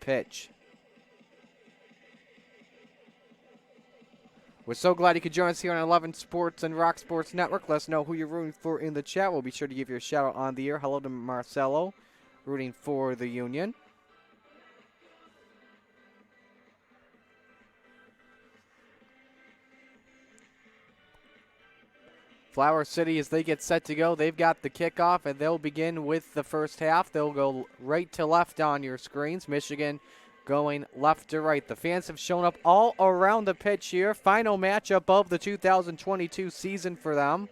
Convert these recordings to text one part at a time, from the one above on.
pitch. We're so glad you could join us here on 11 Sports and Rock Sports Network. Let us know who you're rooting for in the chat. We'll be sure to give you a shout out on the air. Hello to Marcelo, rooting for the Union. Flower City, as they get set to go, they've got the kickoff, and they'll begin with the first half. They'll go right to left on your screens. Michigan going left to right. The fans have shown up all around the pitch here. Final matchup of the 2022 season for them.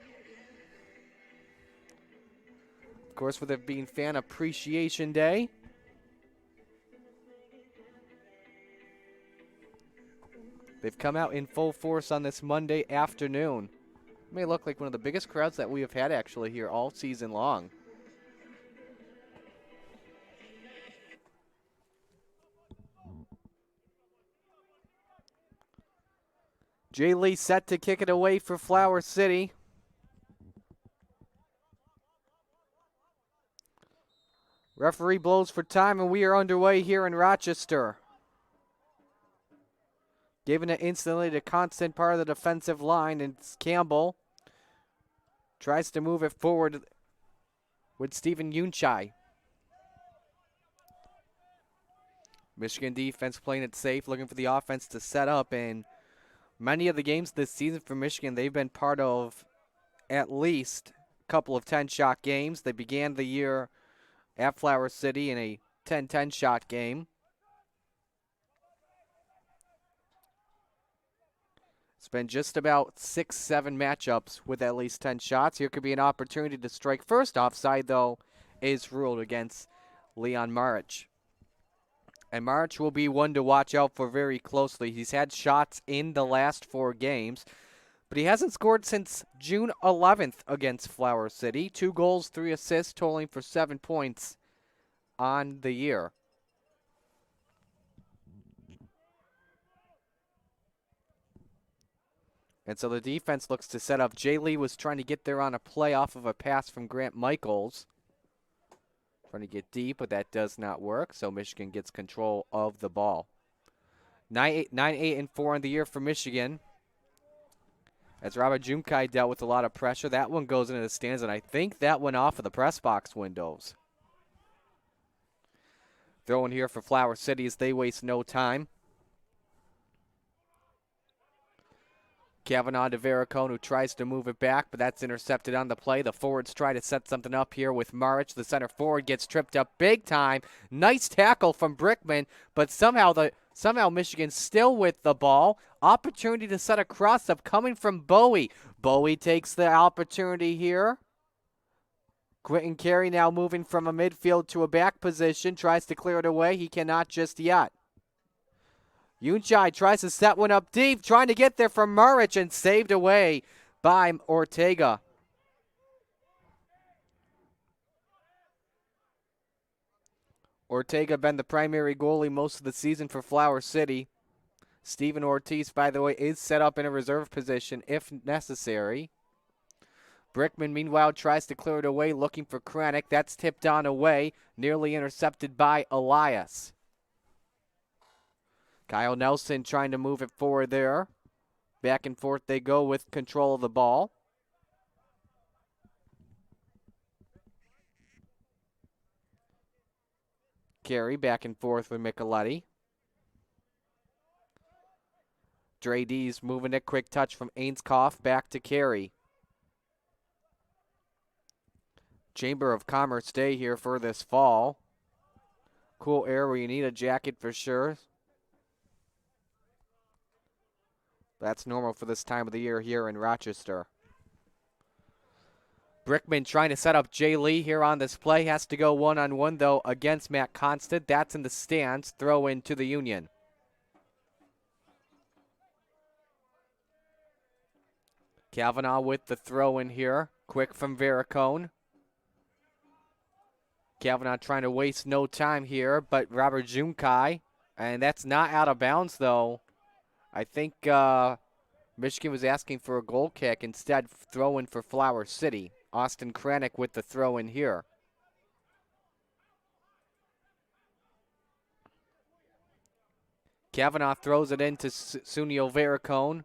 Of course, with it being Fan Appreciation Day. They've come out in full force on this Monday afternoon. May look like one of the biggest crowds that we have had actually here all season long. Jay Lee set to kick it away for Flower City. Referee blows for time, and we are underway here in Rochester. Giving it instantly to constant part of the defensive line, and it's Campbell. Tries to move it forward with Stephen Unchai. Michigan defense playing it safe, looking for the offense to set up. And many of the games this season for Michigan, they've been part of at least a couple of 10-shot games. They began the year at Flower City in a 10-10 shot game. It's been just about 6-7 matchups with at least 10 shots. Here could be an opportunity to strike first. Offside, though, is ruled against Leon Maric. And Maric will be one to watch out for very closely. He's had shots in the last 4 games, but he hasn't scored since June 11th against Flower City. 2 goals, 3 assists, totaling for 7 points on the year. And so the defense looks to set up. Jay Lee was trying to get there on a play off of a pass from Grant Michaels. Trying to get deep, but that does not work. So Michigan gets control of the ball. 9-8-4 on the year for Michigan. As Robert Junkai dealt with a lot of pressure. That one goes into the stands, and I think that went off of the press box windows. Throwing here for Flower City as they waste no time. Kavanaugh to Veracone, who tries to move it back, but that's intercepted on the play. The forwards try to set something up here with Maric. The center forward gets tripped up big time. Nice tackle from Brickman, but somehow Michigan still with the ball. Opportunity to set a cross-up coming from Bowie. Bowie takes the opportunity here. Quentin Carey now moving from a midfield to a back position. Tries to clear it away. He cannot just yet. Unchai tries to set one up deep, trying to get there from Maric, and saved away by Ortega. Ortega been the primary goalie most of the season for Flower City. Steven Ortiz, by the way, is set up in a reserve position if necessary. Brickman, meanwhile, tries to clear it away, looking for Krennic. That's tipped on away, nearly intercepted by Elias. Kyle Nelson trying to move it forward there. Back and forth they go with control of the ball. Carey back and forth with Micheletti. Dre D's moving it. Quick touch from Ainscough back to Carey. Chamber of Commerce Day here for this fall. Cool air where you need a jacket for sure. That's normal for this time of the year here in Rochester. Brickman trying to set up Jay Lee here on this play. Has to go one-on-one, though, against Matt Constant. That's in the stands. Throw in to the Union. Kavanaugh with the throw in here. Quick from Veracone. Kavanaugh trying to waste no time here, but Robert Junkai. And that's not out of bounds, though. I think Michigan was asking for a goal kick, instead throwing for Flower City. Austin Krennic with the throw in here. Kavanaugh throws it into Sunil Varicone,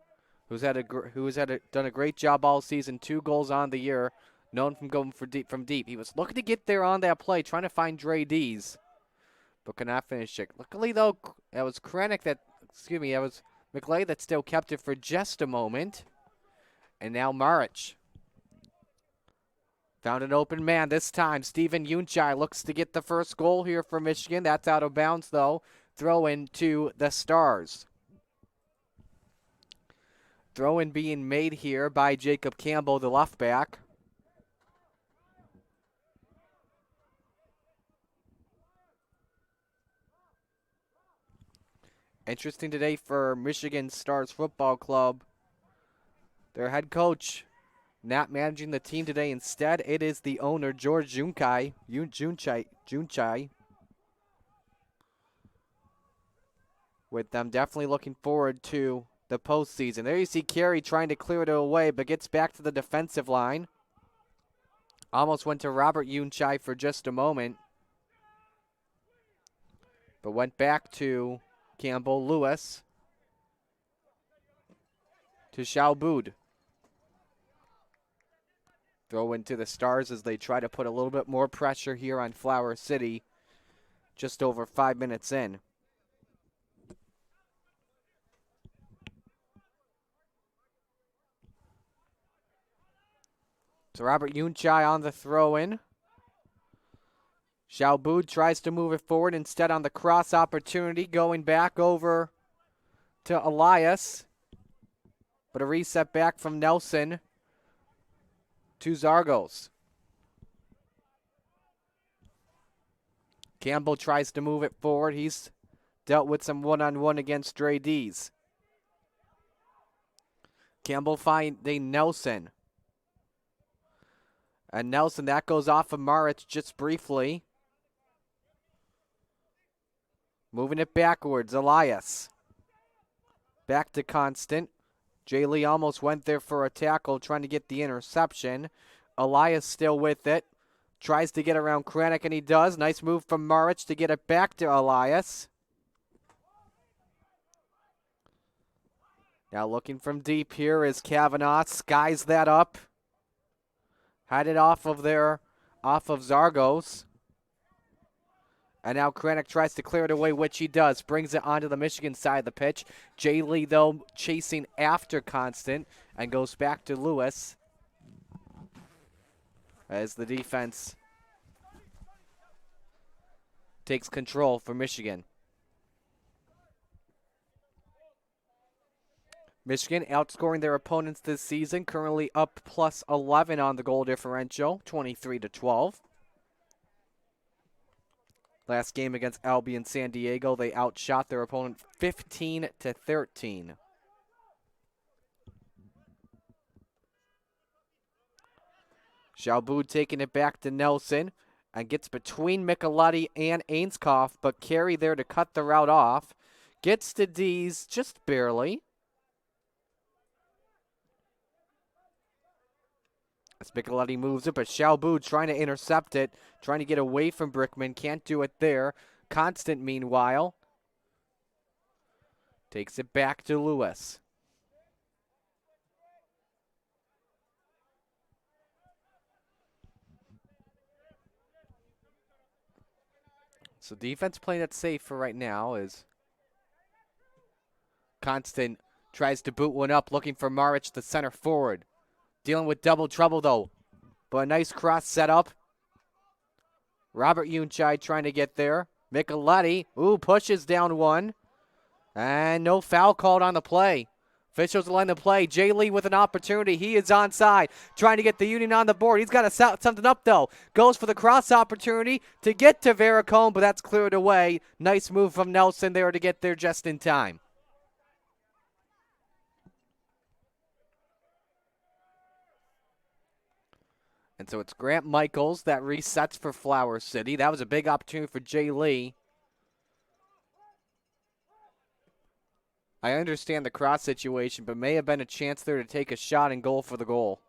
done a great job all season. 2 goals on the year, known from going from deep. He was looking to get there on that play, trying to find Dre Dees, but could not finish it. Luckily, though, that was that was McLeay that still kept it for just a moment. And now Maric found an open man this time. Steven Unchai looks to get the first goal here for Michigan. That's out of bounds, though. Throw in to the Stars. Throw in being made here by Jacob Campbell, the left back. Interesting today for Michigan Stars Football Club. Their head coach not managing the team today. Instead, it is the owner, George Junchai. With them definitely looking forward to the postseason. There you see Carey trying to clear it away, but gets back to the defensive line. Almost went to Robert Unchai for just a moment, but went back to Campbell. Lewis to Shalboud. Throw into the Stars as they try to put a little bit more pressure here on Flower City just over 5 minutes in. So Robert Unchai on the throw-in. Shalboud tries to move it forward. Instead, on the cross opportunity, going back over to Elias. But a reset back from Nelson to Zogos. Campbell tries to move it forward. He's dealt with some one-on-one against Dre Dees. Campbell finding Nelson. And Nelson, that goes off of Maric just briefly. Moving it backwards, Elias. Back to Constant. Jay Lee almost went there for a tackle, trying to get the interception. Elias still with it. Tries to get around Kranick, and he does. Nice move from Maric to get it back to Elias. Now looking from deep here is Kavanaugh. Skies that up. Had it off of Zogos. And now Kranick tries to clear it away, which he does. Brings it onto the Michigan side of the pitch. Jay Lee, though, chasing after Constant and goes back to Lewis as the defense takes control for Michigan. Michigan outscoring their opponents this season, currently up plus 11 on the goal differential, 23-12. Last game against Albion San Diego, they outshot their opponent 15-13. Shalboud taking it back to Nelson and gets between Michelotti and Ainskoff, but Carey there to cut the route off. Gets to Dees just barely. As Michelotti moves it, but Shalboud trying to intercept it, trying to get away from Brickman. Can't do it there. Constant, meanwhile, takes it back to Lewis. So defense playing it safe for right now is Constant tries to boot one up, looking for Maric, the center forward. Dealing with double trouble, though. But a nice cross set up. Robert Unchai trying to get there. Michelotti, pushes down one. And no foul called on the play. Officials line the play. Jay Lee with an opportunity. He is onside. Trying to get the Union on the board. He's got to set something up, though. Goes for the cross opportunity to get to Varicone, but that's cleared away. Nice move from Nelson there to get there just in time. And so it's Grant Michaels that resets for Flower City. That was a big opportunity for Jay Lee. I understand the cross situation, but may have been a chance there to take a shot and goal for the goal.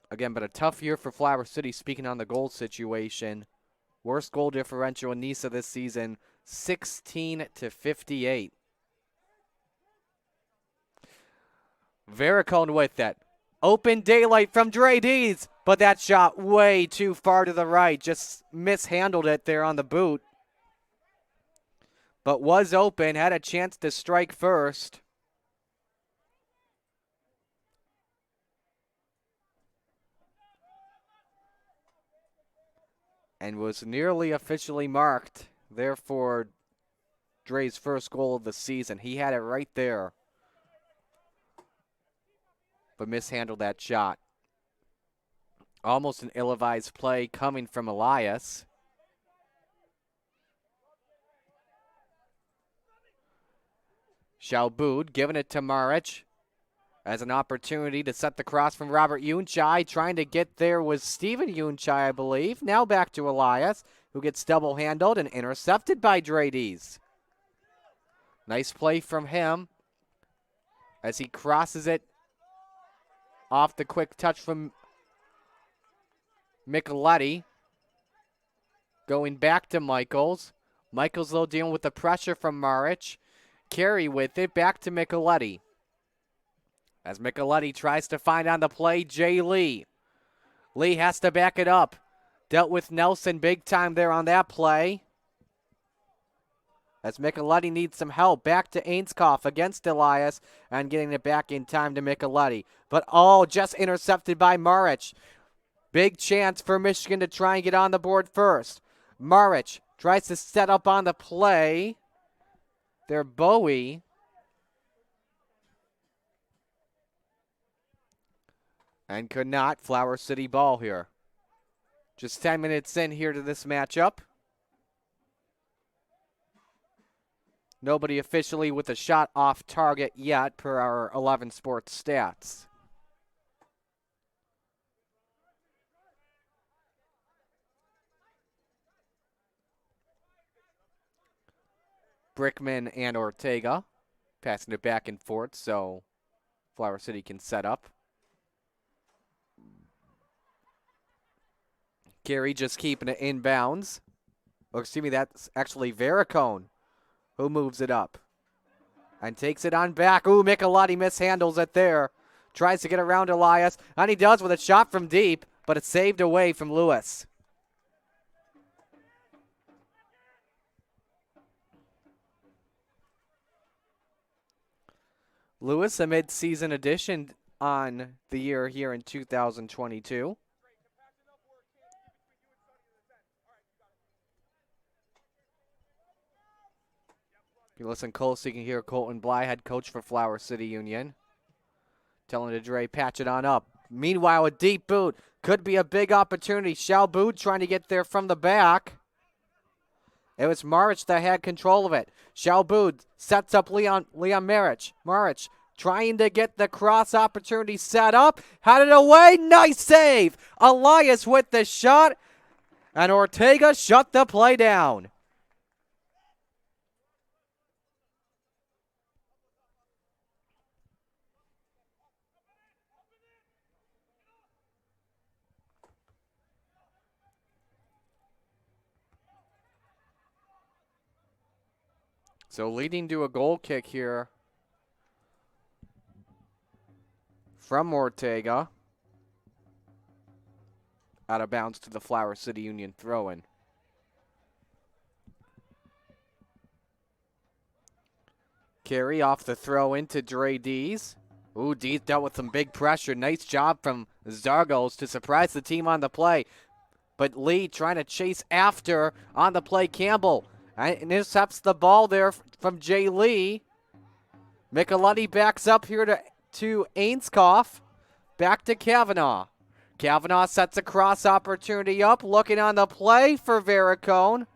Again, but a tough year for Flower City, speaking on the goal situation. Worst goal differential in NISA this season, 16-58. Varicone with it. Open daylight from Dre Dees, but that shot way too far to the right. Just mishandled it there on the boot. But was open, had a chance to strike first. And was nearly officially marked. Therefore, Dre's first goal of the season. He had it right there, but mishandled that shot. Almost an ill-advised play coming from Elias. Shalboud giving it to Maric as an opportunity to set the cross from Robert Unchai. Trying to get there was Steven Unchai, I believe. Now back to Elias, who gets double-handled and intercepted by Drades. Nice play from him as he crosses it off the quick touch from Micheletti. Going back to Michaels. Michaels, though, dealing with the pressure from Maric. Carey with it, back to Micheletti. As Micheletti tries to find on the play, Jay Lee. Lee has to back it up. Dealt with Nelson big time there on that play. As Micheletti needs some help. Back to Ainskoff against Elias and getting it back in time to Micheletti. But just intercepted by Maric. Big chance for Michigan to try and get on the board first. Maric tries to set up on the play. There, Bowie. And could not. Flower City ball here. Just 10 minutes in here to this matchup. Nobody officially with a shot off target yet per our 11 Sports stats. Brickman and Ortega passing it back and forth so Flower City can set up. Carey just keeping it inbounds. Oh, excuse me, that's actually Varicone who moves it up and takes it on back. Ooh, Micheletti mishandles it there. Tries to get around Elias, and he does with a shot from deep, but it's saved away from Lewis. Lewis, a mid-season addition on the year here in 2022. If you listen close, you can hear Colton Bly, head coach for Flower City Union, telling to Dre, patch it on up. Meanwhile, a deep boot. Could be a big opportunity. Shalboud trying to get there from the back. It was Maric that had control of it. Shalboud sets up Leon Maric. Maric trying to get the cross opportunity set up. Had it away. Nice save. Elias with the shot. And Ortega shut the play down. So leading to a goal kick here from Ortega. Out of bounds to the Flower City Union throw-in. Carey off the throw-in to Dre Dees. Ooh, Dees dealt with some big pressure. Nice job from Zogos to surprise the team on the play. But Lee trying to chase after on the play. Campbell intercepts the ball there from Jay Lee. Micheletti backs up here to Ainskoff. Back to Kavanaugh. Kavanaugh sets a cross opportunity up. Looking on the play for Varicone.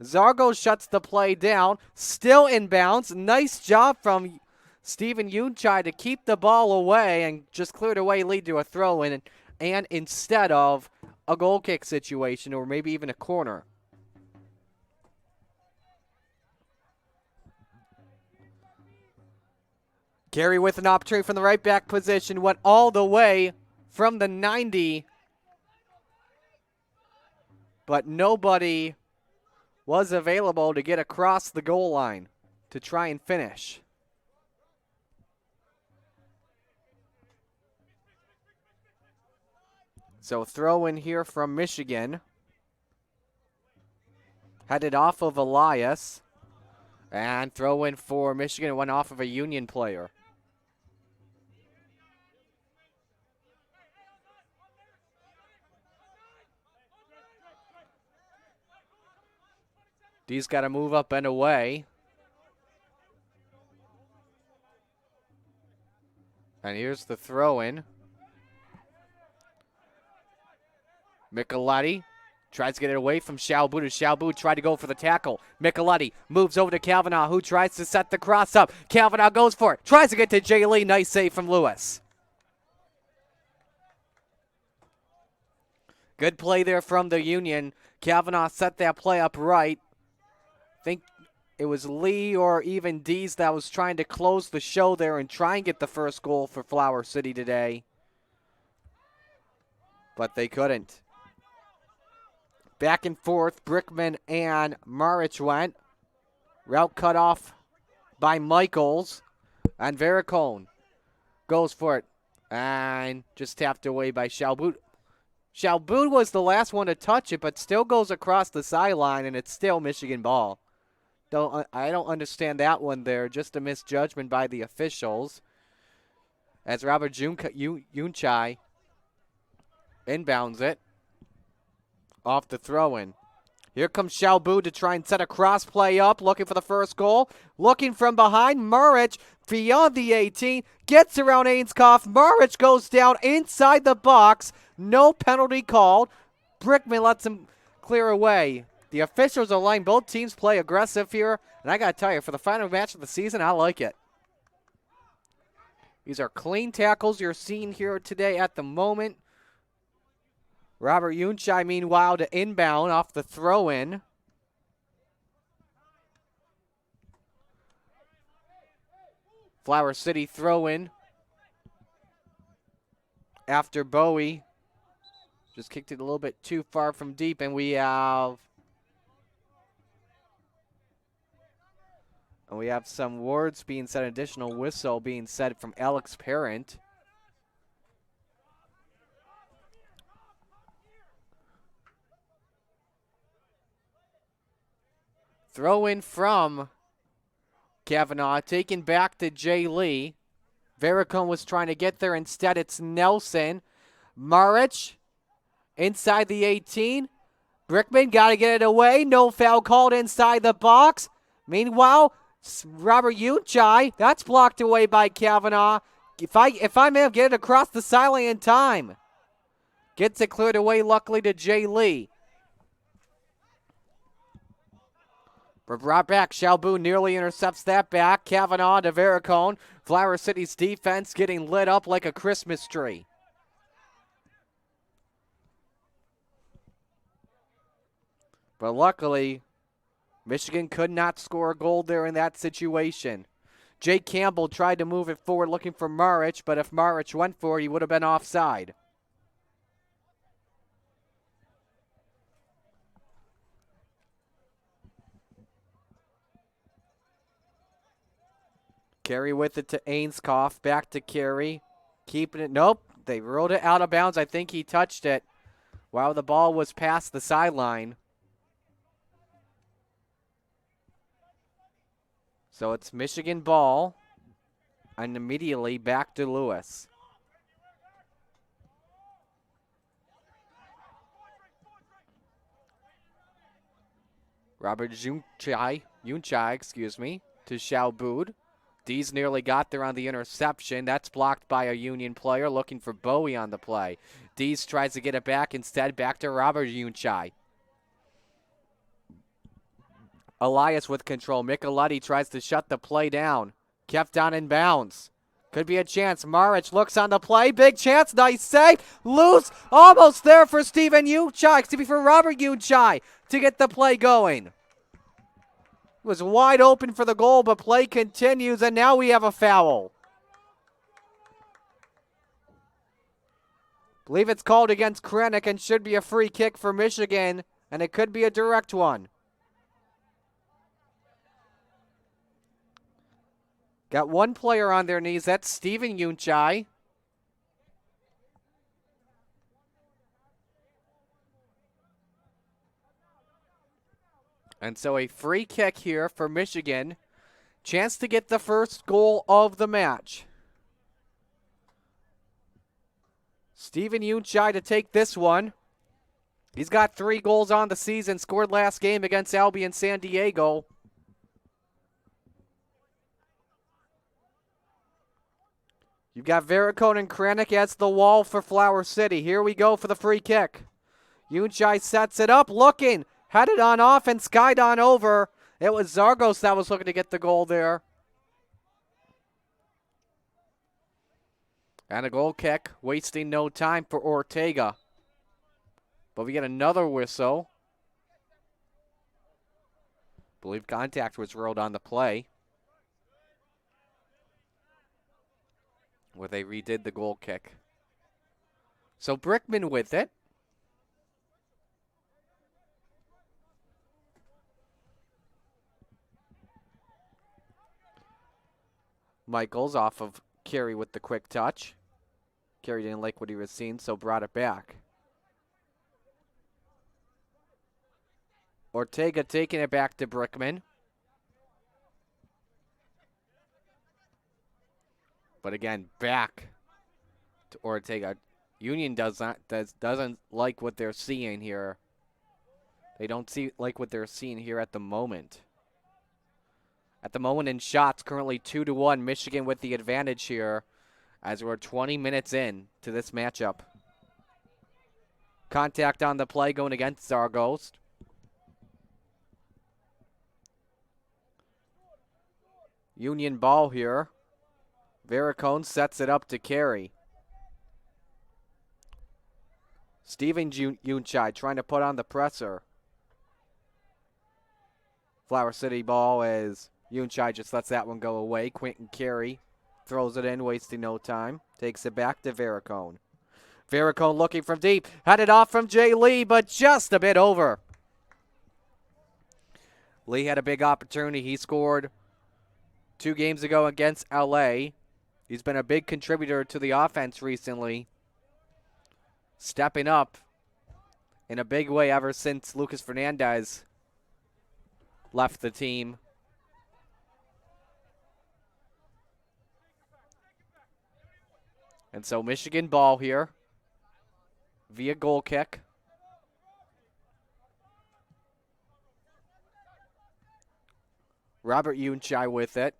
Zogos shuts the play down. Still inbounds. Nice job from Steven Unchai to keep the ball away and just cleared away, lead to a throw-in, and instead of a goal kick situation or maybe even a corner. Carey with an opportunity from the right back position, went all the way from the 90, but nobody was available to get across the goal line to try and finish. So throw in here from Michigan. Headed off of Elias. And throw in for Michigan. It went off of a Union player. D's got to move up and away. And here's the throw in. Micheletti tries to get it away from Xiaobu. Xiaobu tried to go for the tackle. Micheletti moves over to Kavanaugh, who tries to set the cross up. Kavanaugh goes for it. Tries to get to Jay Lee. Nice save from Lewis. Good play there from the Union. Kavanaugh set that play up right. I think it was Lee or even Dees that was trying to close the show there and try and get the first goal for Flower City today. But they couldn't. Back and forth, Brickman and Maric went. Route cut off by Michaels. And Vericone goes for it. And just tapped away by Xiaobu. Xiaobu was the last one to touch it, but still goes across the sideline, and it's still Michigan ball. I don't understand that one there. Just a misjudgment by the officials. As Robert Yunchai inbounds it. Off the throw-in. Here comes Xiaobu to try and set a cross play up, looking for the first goal. Looking from behind, Maric beyond the 18, gets around Ainskoff. Maric goes down inside the box. No penalty called. Brickman lets him clear away. The officials are letting both teams play aggressive here, and I got to tell you, for the final match of the season, I like it. These are clean tackles you're seeing here today at the moment. Robert Yunchai, meanwhile, to inbound off the throw-in. Flower City throw-in. After Bowie just kicked it a little bit too far from deep, and we have some words being said, additional whistle being said from Alex Parent. Throw in from Kavanaugh, taken back to Jay Lee. Vericone was trying to get there. Instead, it's Nelson. Maric inside the 18. Brickman got to get it away. No foul called inside the box. Meanwhile, Robert Yunchai, that's blocked away by Kavanaugh. If I may have get it across the sideline in time. Gets it cleared away, luckily, to Jay Lee. We're brought back. Xiaobu nearly intercepts that back. Kavanaugh to Vericone. Flower City's defense getting lit up like a Christmas tree. But luckily, Michigan could not score a goal there in that situation. Jake Campbell tried to move it forward looking for Maric, but if Maric went for it, he would have been offside. Carey with it to Ainskoff. Back to Carey. Keeping it. Nope. They rolled it out of bounds. I think he touched it while the ball was past the sideline. So it's Michigan ball. And immediately back to Lewis. Robert Yunchai, to Xiaobu. Dees nearly got there on the interception. That's blocked by a Union player looking for Bowie on the play. Dees tries to get it back instead. Back to Robert Yunchai. Elias with control. Micheletti tries to shut the play down. Kept on in bounds. Could be a chance. Maric looks on the play. Big chance. Nice save. Loose. Almost there for for Robert Yunchai to get the play going. Was wide open for the goal, but play continues, and now we have a foul. Believe it's called against Krennic and should be a free kick for Michigan, and it could be a direct one. Got one player on their knees. That's Steven Unchai. And so a free kick here for Michigan. Chance to get the first goal of the match. Steven Unchai to take this one. He's got 3 goals on the season, scored last game against Albion San Diego. You've got Vericone and Kranick as the wall for Flower City. Here we go for the free kick. Unchai sets it up, looking, headed on off and skied on over. It was Zogos that was looking to get the goal there. And a goal kick, wasting no time for Ortega. But we get another whistle. I believe contact was ruled on the play, where they redid the goal kick. So Brickman with it. Michaels off of Carey with the quick touch. Carey didn't like what he was seeing, so brought it back. Ortega taking it back to Brickman. But again, back to Ortega. Union doesn't like what they're seeing here. They don't like what they're seeing here at the moment. At the moment in shots, currently 2-1. Michigan with the advantage here as we're 20 minutes in to this matchup. Contact on the play going against Zogos. Union ball here. Vericone sets it up to Carey. Steven Unchai trying to put on the presser. Flower City ball as Unchai just lets that one go away. Quentin Carey throws it in, wasting no time. Takes it back to Vericone. Vericone looking from deep. Headed off from Jay Lee, but just a bit over. Lee had a big opportunity. He scored 2 games ago against LA. He's been a big contributor to the offense recently. Stepping up in a big way ever since Lucas Fernandez left the team. And so Michigan ball here via goal kick. Robert Unchai with it.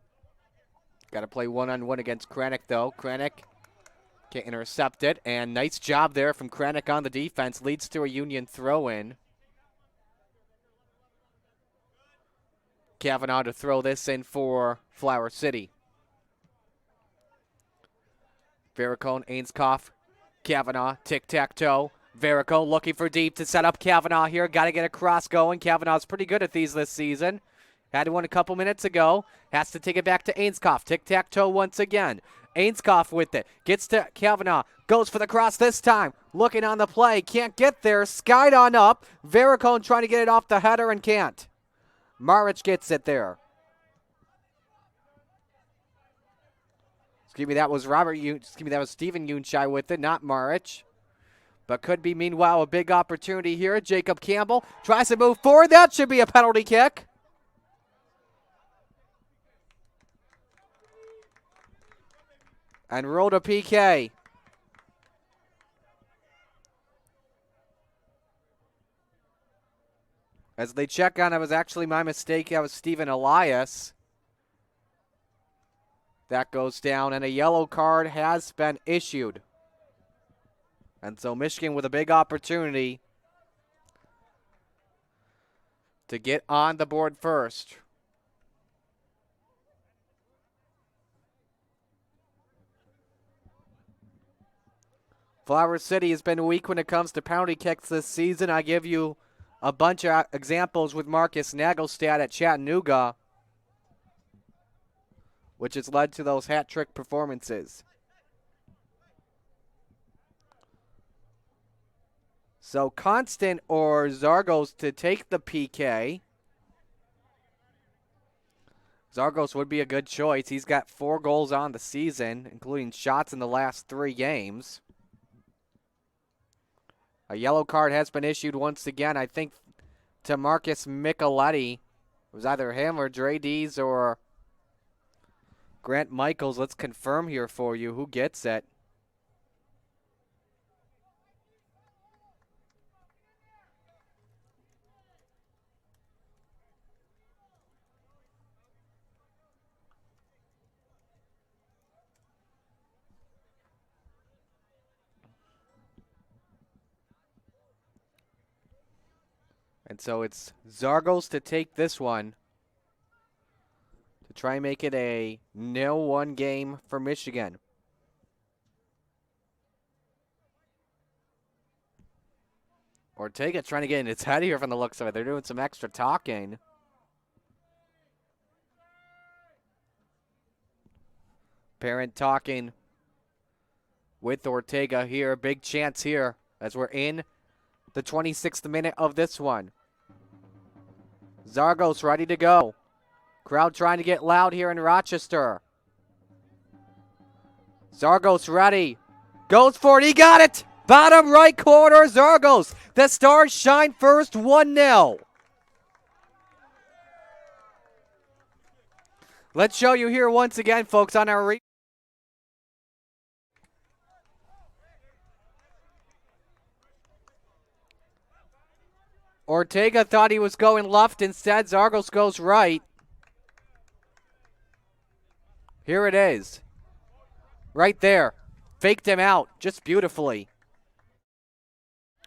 Got to play one-on-one against Kranick, though. Kranick can't intercept it, and nice job there from Kranick on the defense. Leads to a Union throw-in. Kavanaugh to throw this in for Flower City. Vericone, Ainskoff, Kavanaugh, tic-tac-toe. Vericone looking for deep to set up Kavanaugh here. Got to get a cross going. Kavanaugh's pretty good at these this season. Had one a couple minutes ago. Has to take it back to Ainskoff. Tic-tac-toe once again. Ainskoff with it. Gets to Kavanaugh. Goes for the cross this time. Looking on the play. Can't get there. Skied on up. Vericone trying to get it off the header and can't. Maric gets it there. Excuse me, that was that was Steven Unchai with it, not Maric. But could be, meanwhile, a big opportunity here. Jacob Campbell tries to move forward. That should be a penalty kick. And rolled a PK. As they check on, it was actually my mistake. That was Stephen Elias. That goes down, and a yellow card has been issued. And so Michigan with a big opportunity to get on the board first. Flower City has been weak when it comes to penalty kicks this season. I give you a bunch of examples with Marcus Nagelstad at Chattanooga, which has led to those hat trick performances. So Constant or Zogos to take the PK. Zogos would be a good choice. He's got 4 goals on the season, including shots in the last 3 games. A yellow card has been issued once again, I think, to Marcus Micheletti. It was either him or Dre Dees or Grant Michaels. Let's confirm here for you who gets it. And so it's Zogos to take this one to try and make it a 0-1 game for Michigan. Ortega trying to get in its head here from the looks of it. They're doing some extra talking. Parent talking with Ortega here. Big chance here as we're in the 26th minute of this one. Zogos ready to go. Crowd trying to get loud here in Rochester. Zogos ready. Goes for it. He got it. Bottom right corner, Zogos. The Stars shine first, 1-0. Let's show you here once again, folks, on our Ortega thought he was going left. Instead, Zogos goes right. Here it is. Right there. Faked him out just beautifully.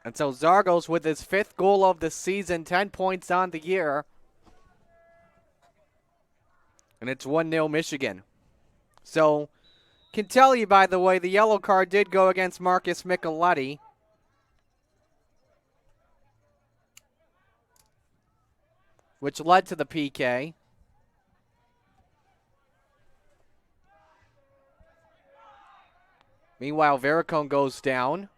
And so Zogos with his 5th goal of the season, 10 points on the year. And it's 1-0 Michigan. So, can tell you, by the way, the yellow card did go against Marcus Micheletti. Which led to the PK. Meanwhile, Vericone goes down.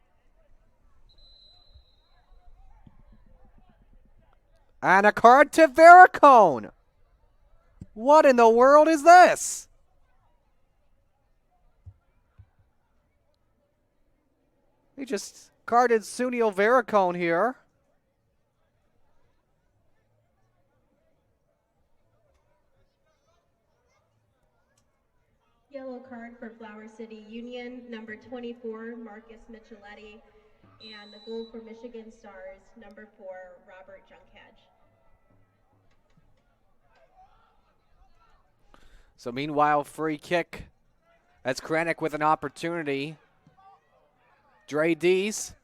And a card to Vericone. What in the world is this? He just carded Sunil Vericone here. Yellow card for Flower City Union, number 24, Marcus Micheletti, and the goal for Michigan Stars, number 4, Robert Junkadge. So meanwhile, free kick. That's Kranick with an opportunity. Dre Dees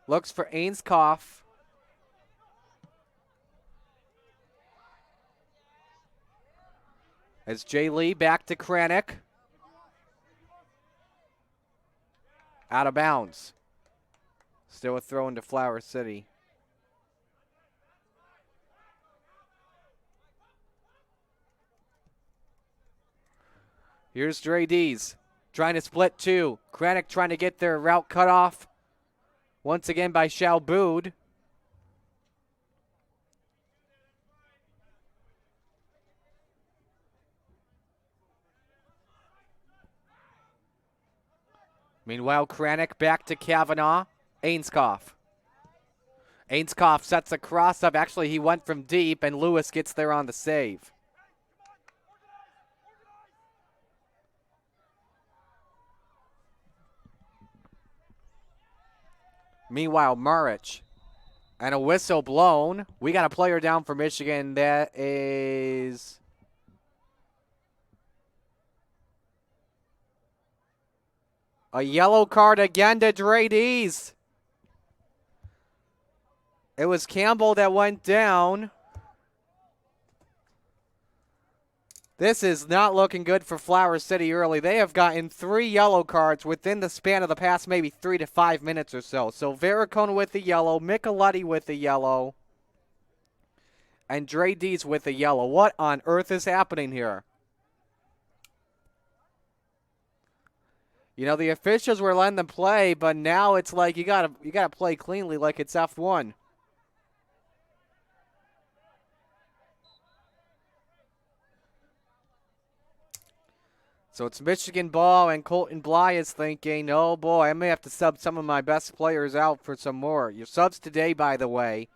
looks for Ainskoff. As Jay Lee back to Kranick. Out of bounds. Still a throw into Flower City. Here's Dre Dees trying to split 2. Kranick trying to get their route cut off. Once again by Shalbood. Meanwhile, Kranick back to Kavanaugh. Ainskoff. Ainskoff sets a cross up. Actually, he went from deep, and Lewis gets there on the save. Meanwhile, Maric. And a whistle blown. We got a player down for Michigan. That is... a yellow card again to Dre Dees. It was Campbell that went down. This is not looking good for Flower City early. They have gotten 3 yellow cards within the span of the past maybe 3 to 5 minutes or so. So Vericone with the yellow, Micheletti with the yellow, and Dre Dees with the yellow. What on earth is happening here? You know, the officials were letting them play, but now it's like you gotta play cleanly like it's F1. So it's Michigan ball, and Colton Bly is thinking, oh boy, I may have to sub some of my best players out for some more. Your subs today, by the way,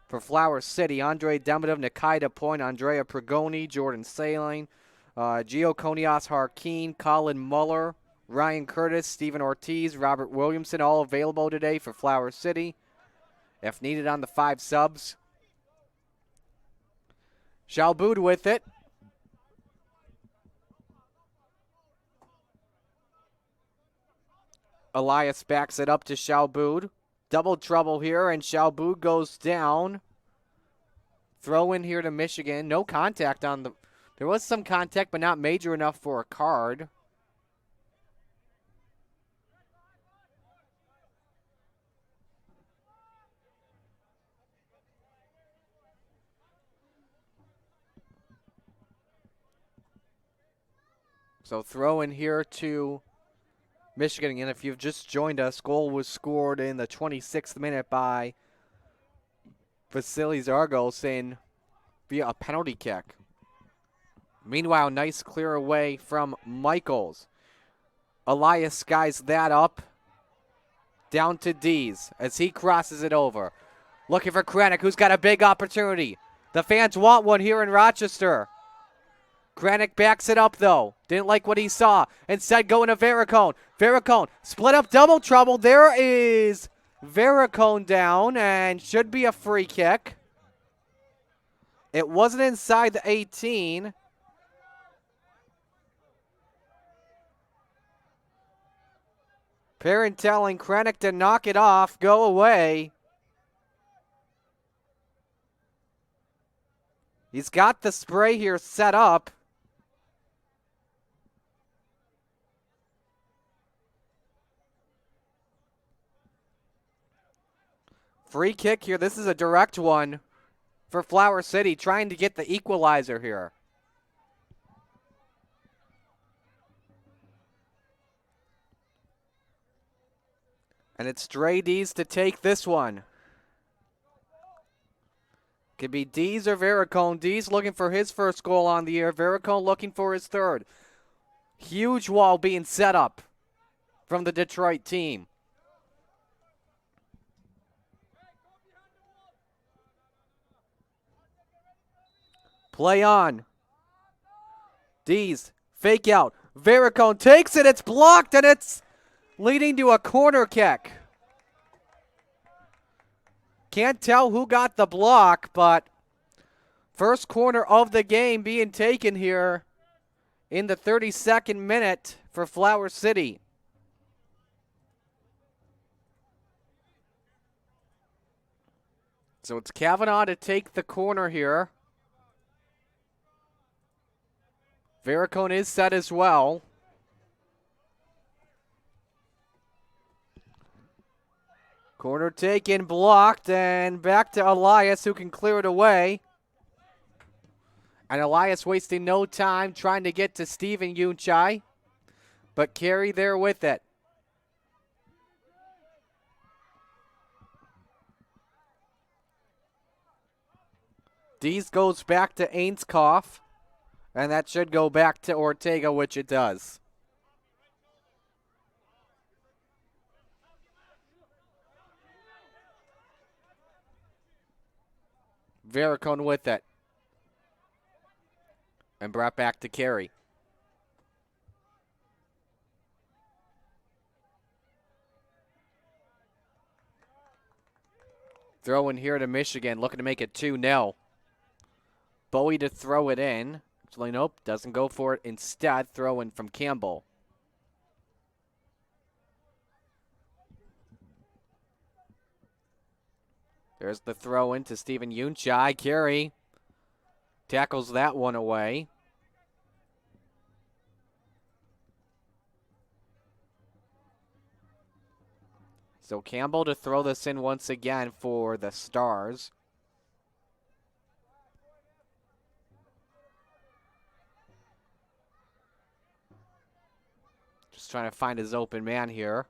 for Flower City: Andre Demidov, Nikita Point, Andrea Pregoni, Jordan Saline, Gio Konias Harkeen, Colin Muller, Ryan Curtis, Stephen Ortiz, Robert Williamson, all available today for Flower City, if needed on the 5 subs. Shalboud with it. Elias backs it up to Shalboud. Double trouble here, and Shalboud goes down. Throw in here to Michigan. No contact on the... There was some contact, but not major enough for a card. So throw in here to Michigan. And if you've just joined us, goal was scored in the 26th minute by Vasilios Zogos in via a penalty kick. Meanwhile, nice clear away from Michaels. Elias skies that up. Down to Dees as he crosses it over. Looking for Kranick, who's got a big opportunity. The fans want one here in Rochester. Kranick backs it up, though. Didn't like what he saw. Instead, going to Vericone. Vericone, split up, double trouble. There is Vericone down, and should be a free kick. It wasn't inside the 18. Perrin telling Kranick to knock it off, go away. He's got the spray here set up. Free kick here. This is a direct one for Flower City, trying to get the equalizer here. And it's Dre Dees to take this one. Could be Dees or Vericone. Dees looking for his first goal on the year. Vericone looking for his third. Huge wall being set up from the Detroit team. Play on. Dees, fake out. Vericone takes it. It's blocked, and it's leading to a corner kick. Can't tell who got the block, but first corner of the game being taken here in the 32nd minute for Flower City. So it's Kavanaugh to take the corner here. Vericone is set as well. Corner taken, blocked, and back to Elias, who can clear it away. And Elias wasting no time trying to get to Stephen Yunchai, but Carey there with it. Dees goes back to Ainskoff. And that should go back to Ortega, which it does. Vericone with it. And brought back to Carey. Throw in here to Michigan, looking to make it 2-0. Bowie to throw it in. Actually, nope, doesn't go for it. Instead, throw in from Campbell. There's the throw in to Stephen Yunchai. Carey tackles that one away. So Campbell to throw this in once again for the Stars. Just trying to find his open man here.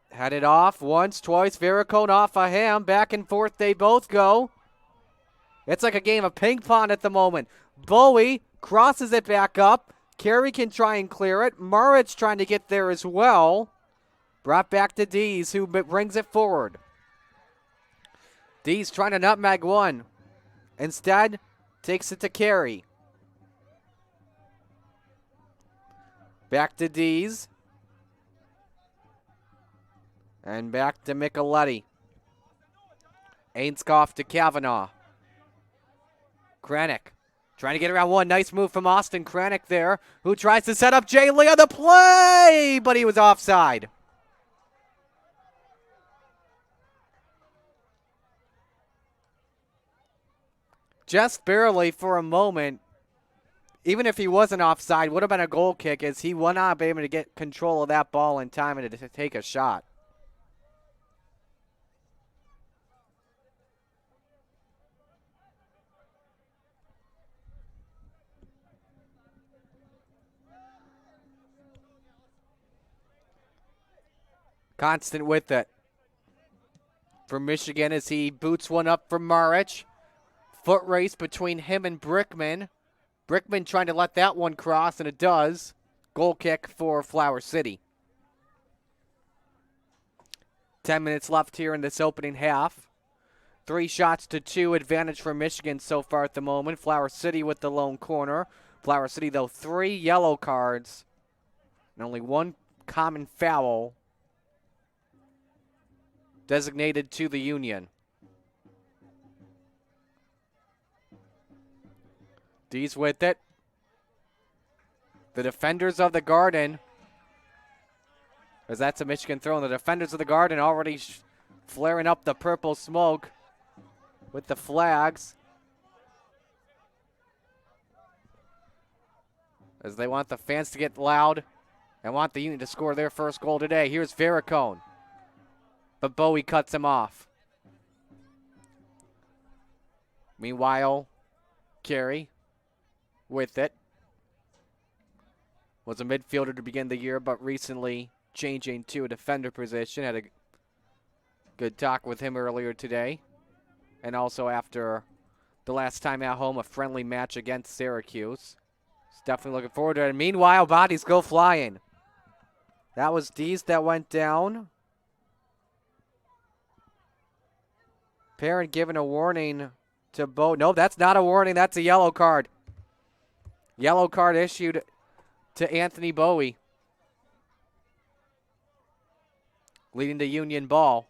Headed off once, twice. Vericone off of him. Back and forth they both go. It's like a game of ping pong at the moment. Bowie crosses it back up. Carey can try and clear it. Maric trying to get there as well. Brought back to Dees, who brings it forward. Dees trying to nutmeg one. Instead, takes it to Carey. Back to Dees. And back to Micheletti. Ainskoff to Kavanaugh. Kranick trying to get around one. Nice move from Austin Kranick there, who tries to set up Jay Lee on the play, but he was offside. Just barely for a moment. Even if he wasn't offside, would have been a goal kick, as he would not be able to get control of that ball in time and to take a shot. Constant with it for Michigan as he boots one up from Maric. Foot race between him and Brickman. Brickman trying to let that one cross, and it does. Goal kick for Flower City. 10 minutes left here in this opening half. 3 shots to 2 advantage for Michigan so far at the moment. Flower City with the lone corner. Flower City, though, 3 yellow cards and only 1 common foul designated to the Union. Dees with it. The defenders of the Garden, as that's a Michigan throw, and the defenders of the Garden already flaring up the purple smoke with the flags, as they want the fans to get loud and want the Union to score their first goal today. Here's Vericone, but Bowie cuts him off. Meanwhile, Carey with it. Was a midfielder to begin the year, but recently changing to a defender position. Had a good talk with him earlier today. And also after the last time at home, a friendly match against Syracuse. He's definitely looking forward to it. And meanwhile, bodies go flying. That was Dees that went down. Parent giving a warning to Bo. No, that's not a warning. That's a yellow card. Yellow card issued to Anthony Bowie, leading to Union ball.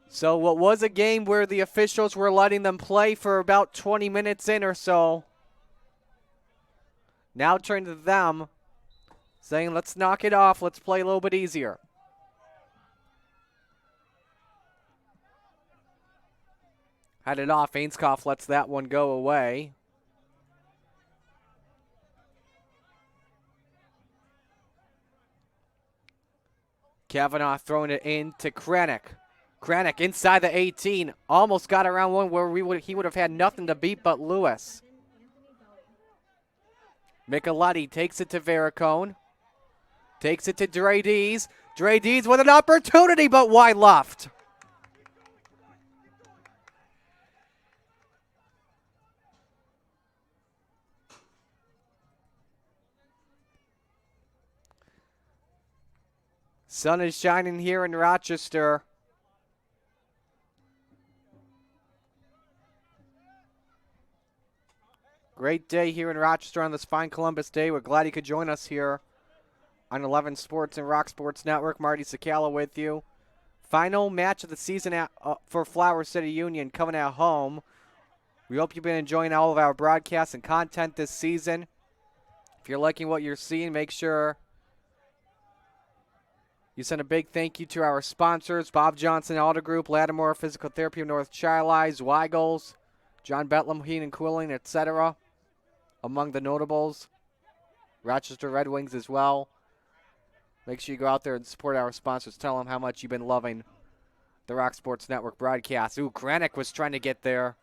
So what was a game where the officials were letting them play for about 20 minutes in or so, now turn to them, saying, let's knock it off, let's play a little bit easier. Had it off. Ainskoff lets that one go away. Kavanaugh throwing it in to Kranick. Kranick inside the 18. Almost got around one where he would have had nothing to beat but Lewis. Micheletti takes it to Vericone. Takes it to Dre Dees. Dre Dees with an opportunity, but wide left. Sun is shining here in Rochester. Great day here in Rochester on this fine Columbus Day. We're glad you could join us here on 11 Sports and Rock Sports Network. Marty Sakala with you. Final match of the season for Flower City Union coming at home. We hope you've been enjoying all of our broadcasts and content this season. If you're liking what you're seeing, make sure you send a big thank you to our sponsors, Bob Johnson Auto Group, Lattimore Physical Therapy of North Chillies, Weigels, John Betlam Heating and Cooling, etc. Among the notables. Rochester Red Wings as well. Make sure you go out there and support our sponsors. Tell them how much you've been loving the Rock Sports Network broadcast. Ooh, Kranick was trying to get there.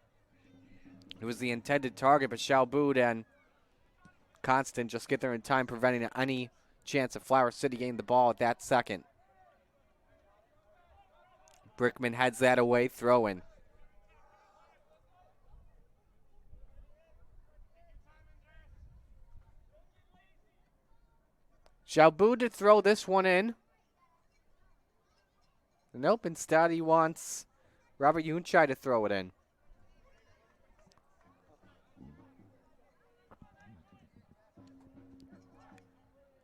It was the intended target, but Shalboud and Constant just get there in time, preventing any chance of Flower City getting the ball at that second. Brickman heads that away, throw in. Shalbu to throw this one in. Nope, instead he wants Robert Unchai to throw it in.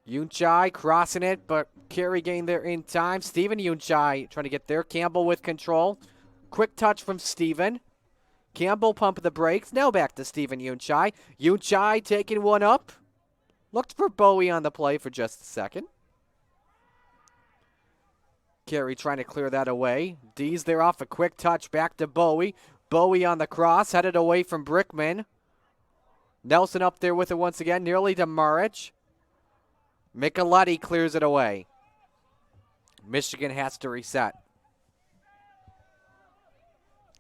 Unchai crossing it, but carry gain there in time. Stephen Unchai trying to get there. Campbell with control. Quick touch from Stephen. Campbell pumping the brakes. Now back to Stephen Unchai. Unchai taking one up. Looked for Bowie on the play for just a second. Carey trying to clear that away. D's there off a quick touch back to Bowie. Bowie on the cross, headed away from Brickman. Nelson up there with it once again, nearly to Maric. Micheletti clears it away. Michigan has to reset.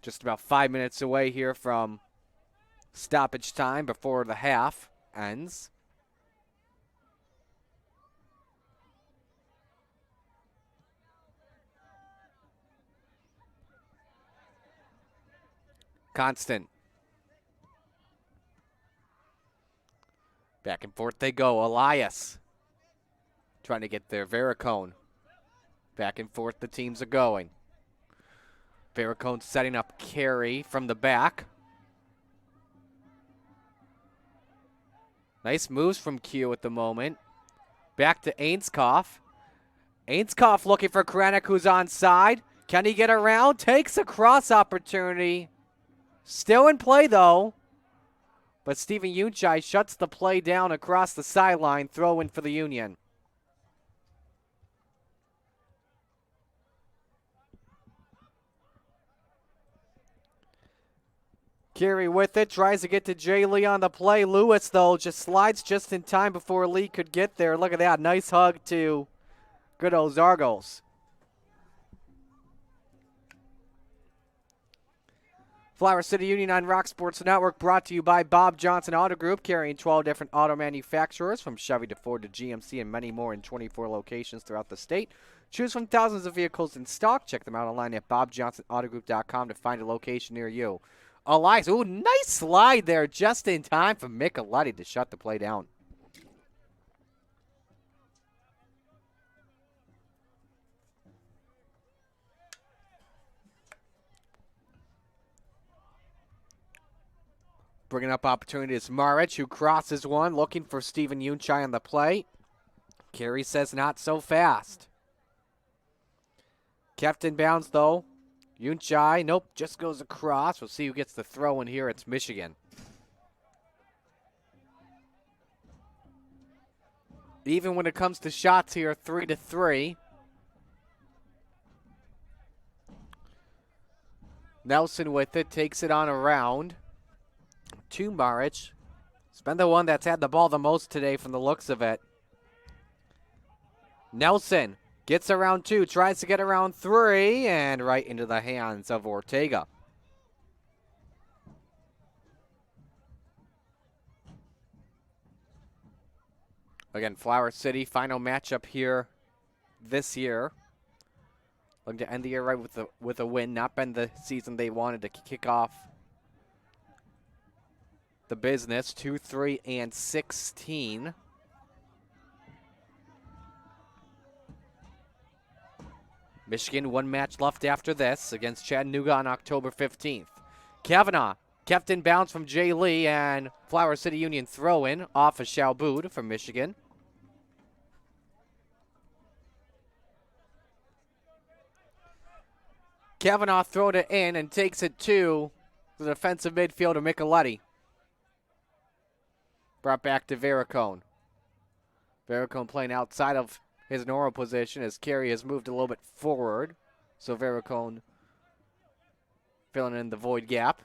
Just about 5 minutes away here from stoppage time before the half ends. Constant. Back and forth they go. Elias trying to get there. Vericone. Back and forth the teams are going. Vericone setting up Carey from the back. Nice moves from Q at the moment. Back to Ainskoff. Ainskoff looking for Krennic, who's onside. Can he get around? Takes a cross opportunity. Still in play, though. But Stephen Unchai shuts the play down across the sideline. Throw in for the Union. Carey with it. Tries to get to Jay Lee on the play. Lewis, though, just slides just in time before Lee could get there. Look at that. Nice hug to good old Zogos. Flower City Union on Rock Sports Network, brought to you by Bob Johnson Auto Group, carrying 12 different auto manufacturers from Chevy to Ford to GMC and many more in 24 locations throughout the state. Choose from thousands of vehicles in stock. Check them out online at bobjohnsonautogroup.com to find a location near you. Elias, ooh, nice slide there just in time for Micheletti to shut the play down. Bringing up opportunity is Maric, who crosses one, looking for Stephen Unchai on the play. Carey says not so fast. Kept in bounds, though. Unchai, nope, just goes across. We'll see who gets the throw in here. It's Michigan. Even when it comes to shots here, 3-3. Nelson with it, takes it on around to Maric. It's been the one that's had the ball the most today from the looks of it. Nelson gets around two, tries to get around three, and right into the hands of Ortega. Again, Flower City, final matchup here this year. Looking to end the year right with a win. Not been the season they wanted to kick off the business. 2-3-16. Michigan, one match left after this against Chattanooga on October 15th. Kavanaugh kept in bounds from Jay Lee, and Flower City Union throw-in off of Shalboud from Michigan. Kavanaugh throwing it in and takes it to the defensive midfielder, Micheletti. Brought back to Vericone. Vericone playing outside of his normal position as Carey has moved a little bit forward. So Vericone filling in the void gap.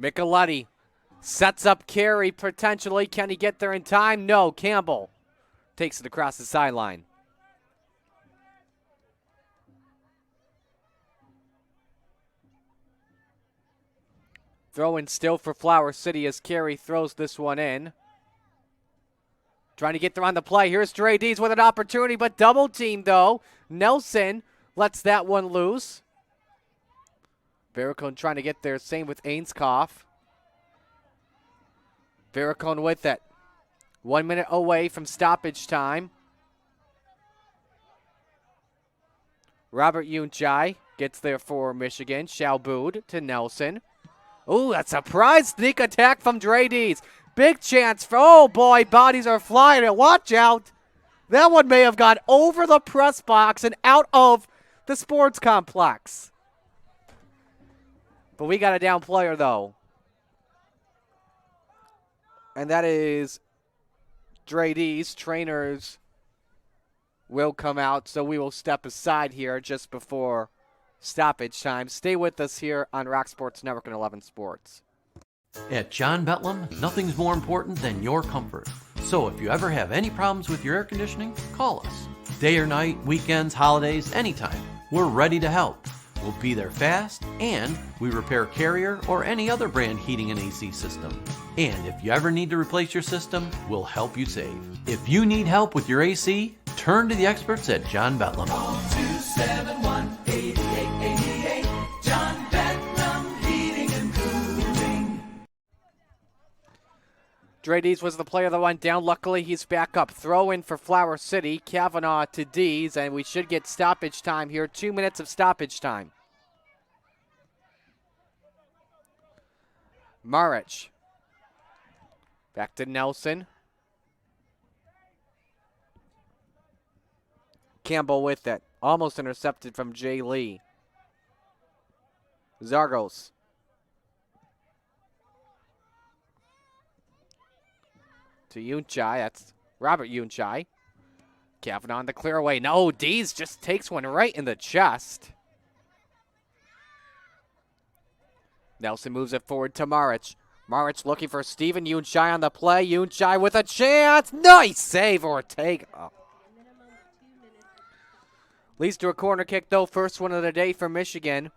Micheletti sets up Carey potentially. Can he get there in time? No. Campbell takes it across the sideline. Throw in still for Flower City as Carey throws this one in. Trying to get there on the play. Here's Dre Dees with an opportunity, but double team though. Nelson lets that one loose. Vericone trying to get there. Same with Ainskoff. Vericone with it. 1 minute away from stoppage time. Robert Unchai gets there for Michigan. Shalboud to Nelson. Ooh, a surprise sneak attack from Drades. Big chance for, oh boy, bodies are flying. Watch out. That one may have gone over the press box and out of the sports complex. But we got a down player, though. And that is Drades. Trainers will come out, so we will step aside here just before stoppage time. Stay with us here on Rock Sports Network and 11 Sports. At John Betlam, nothing's more important than your comfort. So if you ever have any problems with your air conditioning, call us. Day or night, weekends, holidays, anytime. We're ready to help. We'll be there fast, and we repair Carrier or any other brand heating and AC system. And if you ever need to replace your system, we'll help you save. If you need help with your AC, turn to the experts at John Betlam. Call 271-8888. John Betlam Heating and Cooling. Drades was the player that went down. Luckily, he's back up. Throw in for Flower City. Kavanaugh to Dees, and we should get stoppage time here. 2 minutes of stoppage time. Maric. Back to Nelson. Campbell with it. Almost intercepted from Jay Lee. Zogos. To Unchai. That's Robert Unchai. Kavanaugh on the clear away. No, Dees just takes one right in the chest. Nelson moves it forward to Maric. Maric looking for Steven Unchai on the play. Unchai with a chance. Nice save, Ortega. Leads to a corner kick, though. First one of the day for Michigan.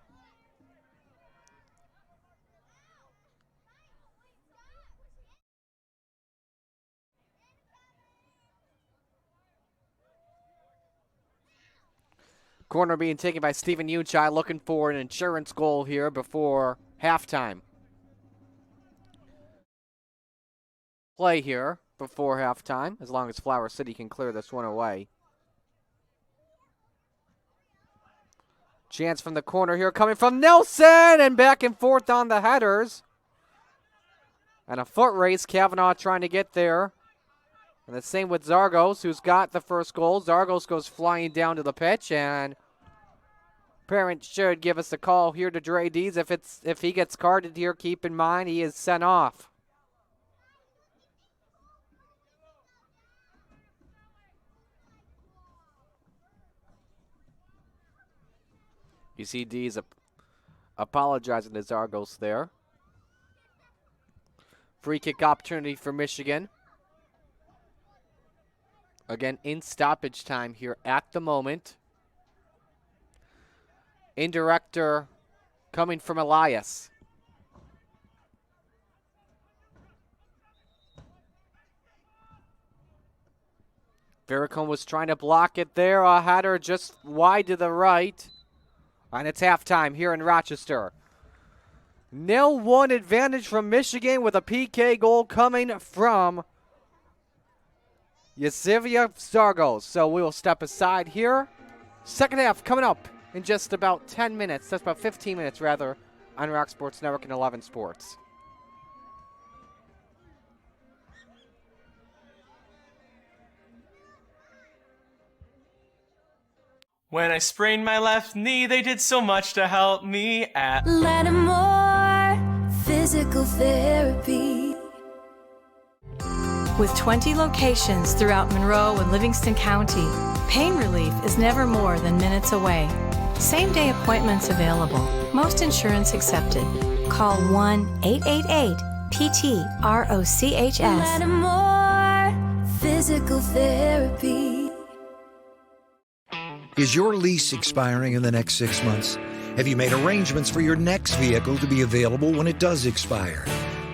Corner being taken by Steven Unchai, looking for an insurance goal here before halftime. Play here before halftime, as long as Flower City can clear this one away. Chance from the corner here coming from Nelson, and back and forth on the headers. And a foot race, Kavanaugh trying to get there. And the same with Zogos, who's got the first goal. Zogos goes flying down to the pitch, and parents should give us a call here to Drades. If he gets carded here, keep in mind he is sent off. You see D's apologizing to Zogos there. Free kick opportunity for Michigan. Again, in stoppage time here at the moment. Indirector coming from Elias. Vericone was trying to block it there. A header just wide to the right. And it's halftime here in Rochester. 0-1 advantage from Michigan with a PK goal coming from Vasilios Zogos. So we will step aside here. Second half coming up in just about 10 minutes. That's about 15 minutes, rather, on Rock Sports Network and 11 Sports. When I sprained my left knee, they did so much to help me at Lattimore Physical Therapy. With 20 locations throughout Monroe and Livingston County, pain relief is never more than minutes away. Same-day appointments available. Most insurance accepted. Call 1-888-PT-ROCHS. Lattimore Physical Therapy. Is your lease expiring in the next 6 months? Have you made arrangements for your next vehicle to be available when it does expire?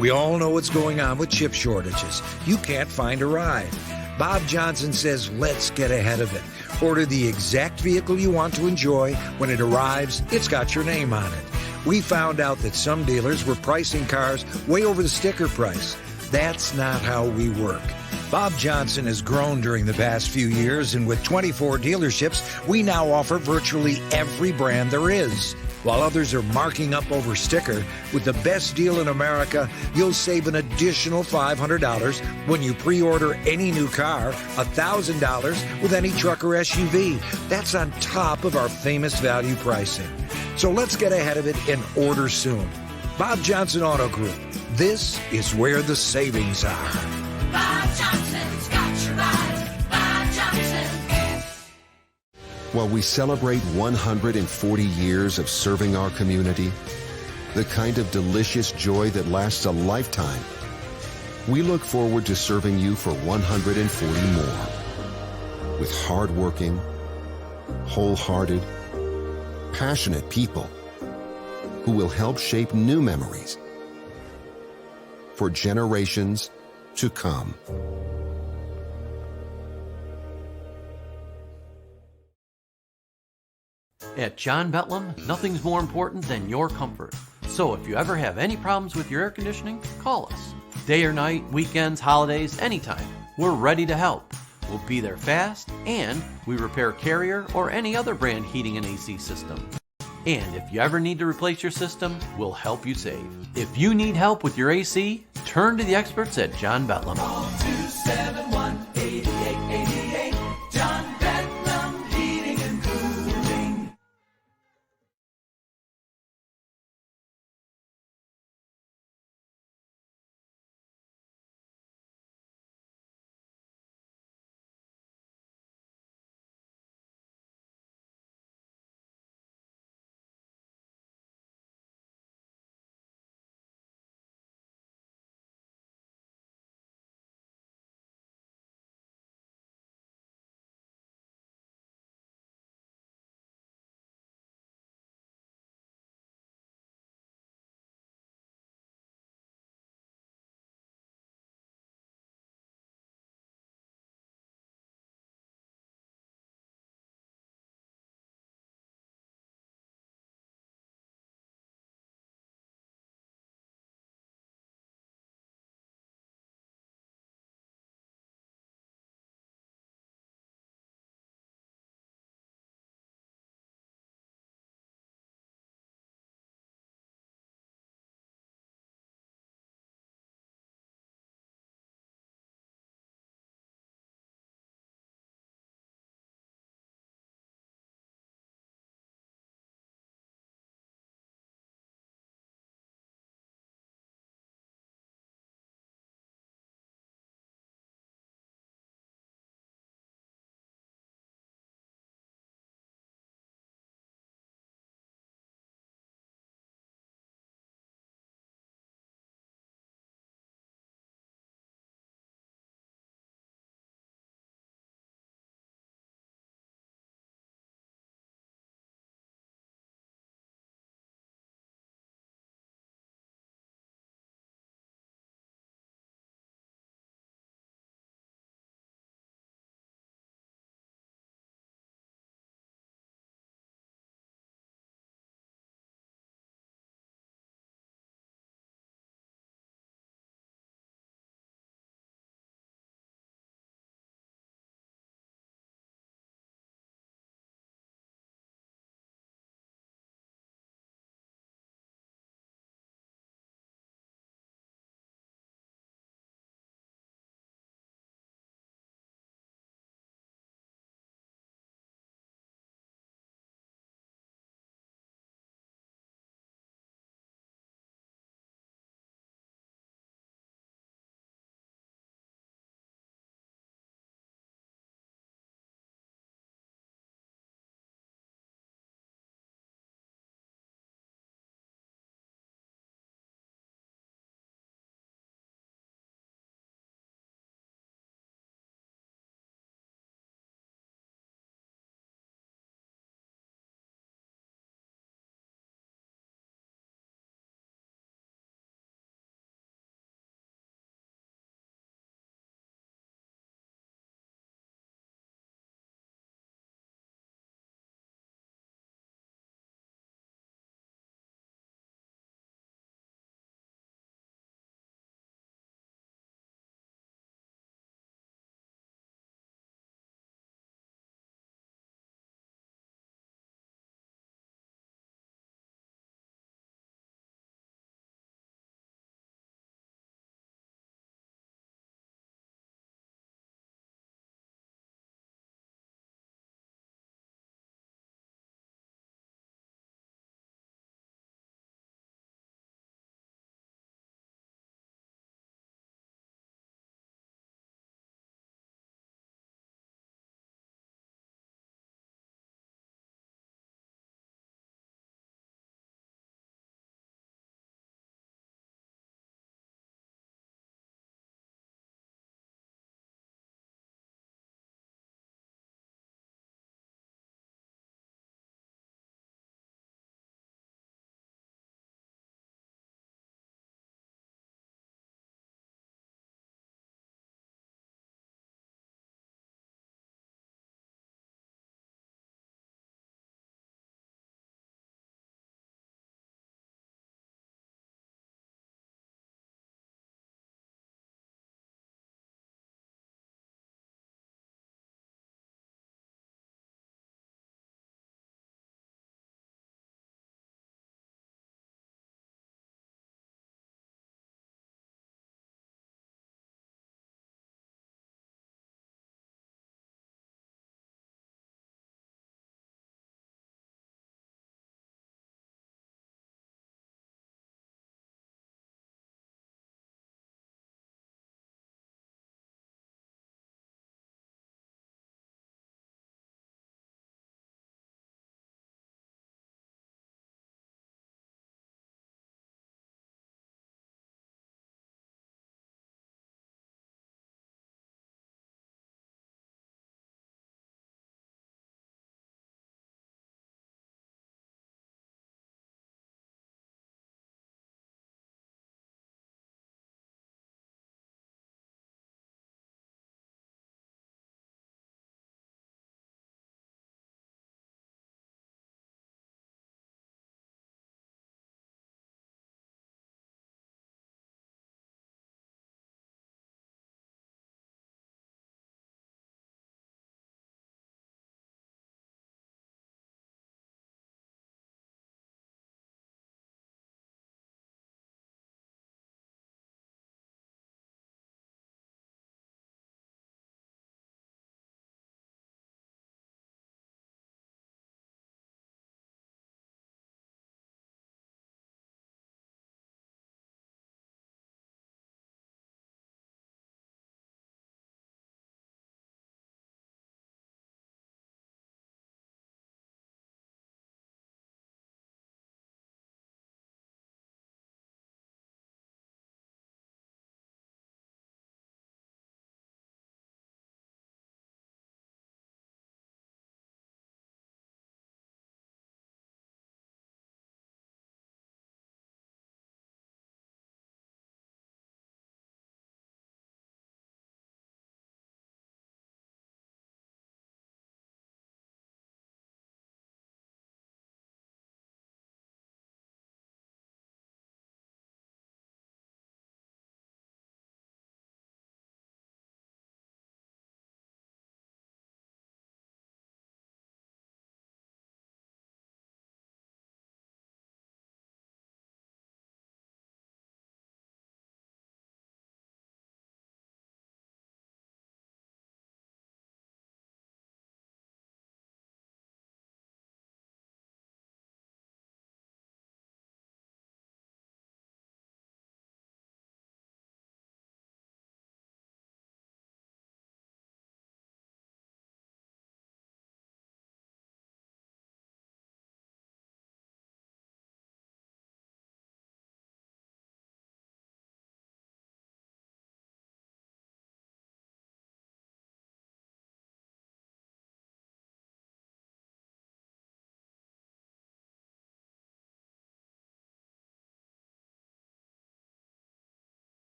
We all know what's going on with chip shortages. You can't find a ride. Bob Johnson says, let's get ahead of it. Order the exact vehicle you want to enjoy. When it arrives, it's got your name on it. We found out that some dealers were pricing cars way over the sticker price. That's not how we work. Bob Johnson has grown during the past few years, and with 24 dealerships, we now offer virtually every brand there is. While others are marking up over sticker, with the best deal in America, you'll save an additional $500 when you pre-order any new car, $1,000 with any truck or SUV. That's on top of our famous value pricing. So let's get ahead of it and order soon. Bob Johnson Auto Group. This is where the savings are. Bob Johnson's got you right. Bob Johnson. While we celebrate 140 years of serving our community, the kind of delicious joy that lasts a lifetime, we look forward to serving you for 140 more. With hardworking, wholehearted, passionate people who will help shape new memories for generations to come. At John Betlam, nothing's more important than your comfort. So if you ever have any problems with your air conditioning, call us. Day or night, weekends, holidays, anytime. We're ready to help. We'll be there fast, and we repair Carrier or any other brand heating and AC system. And if you ever need to replace your system, we'll help you save. If you need help with your AC, turn to the experts at John Betlam. Call 271-8888. John Bedlam Heating and Cooling.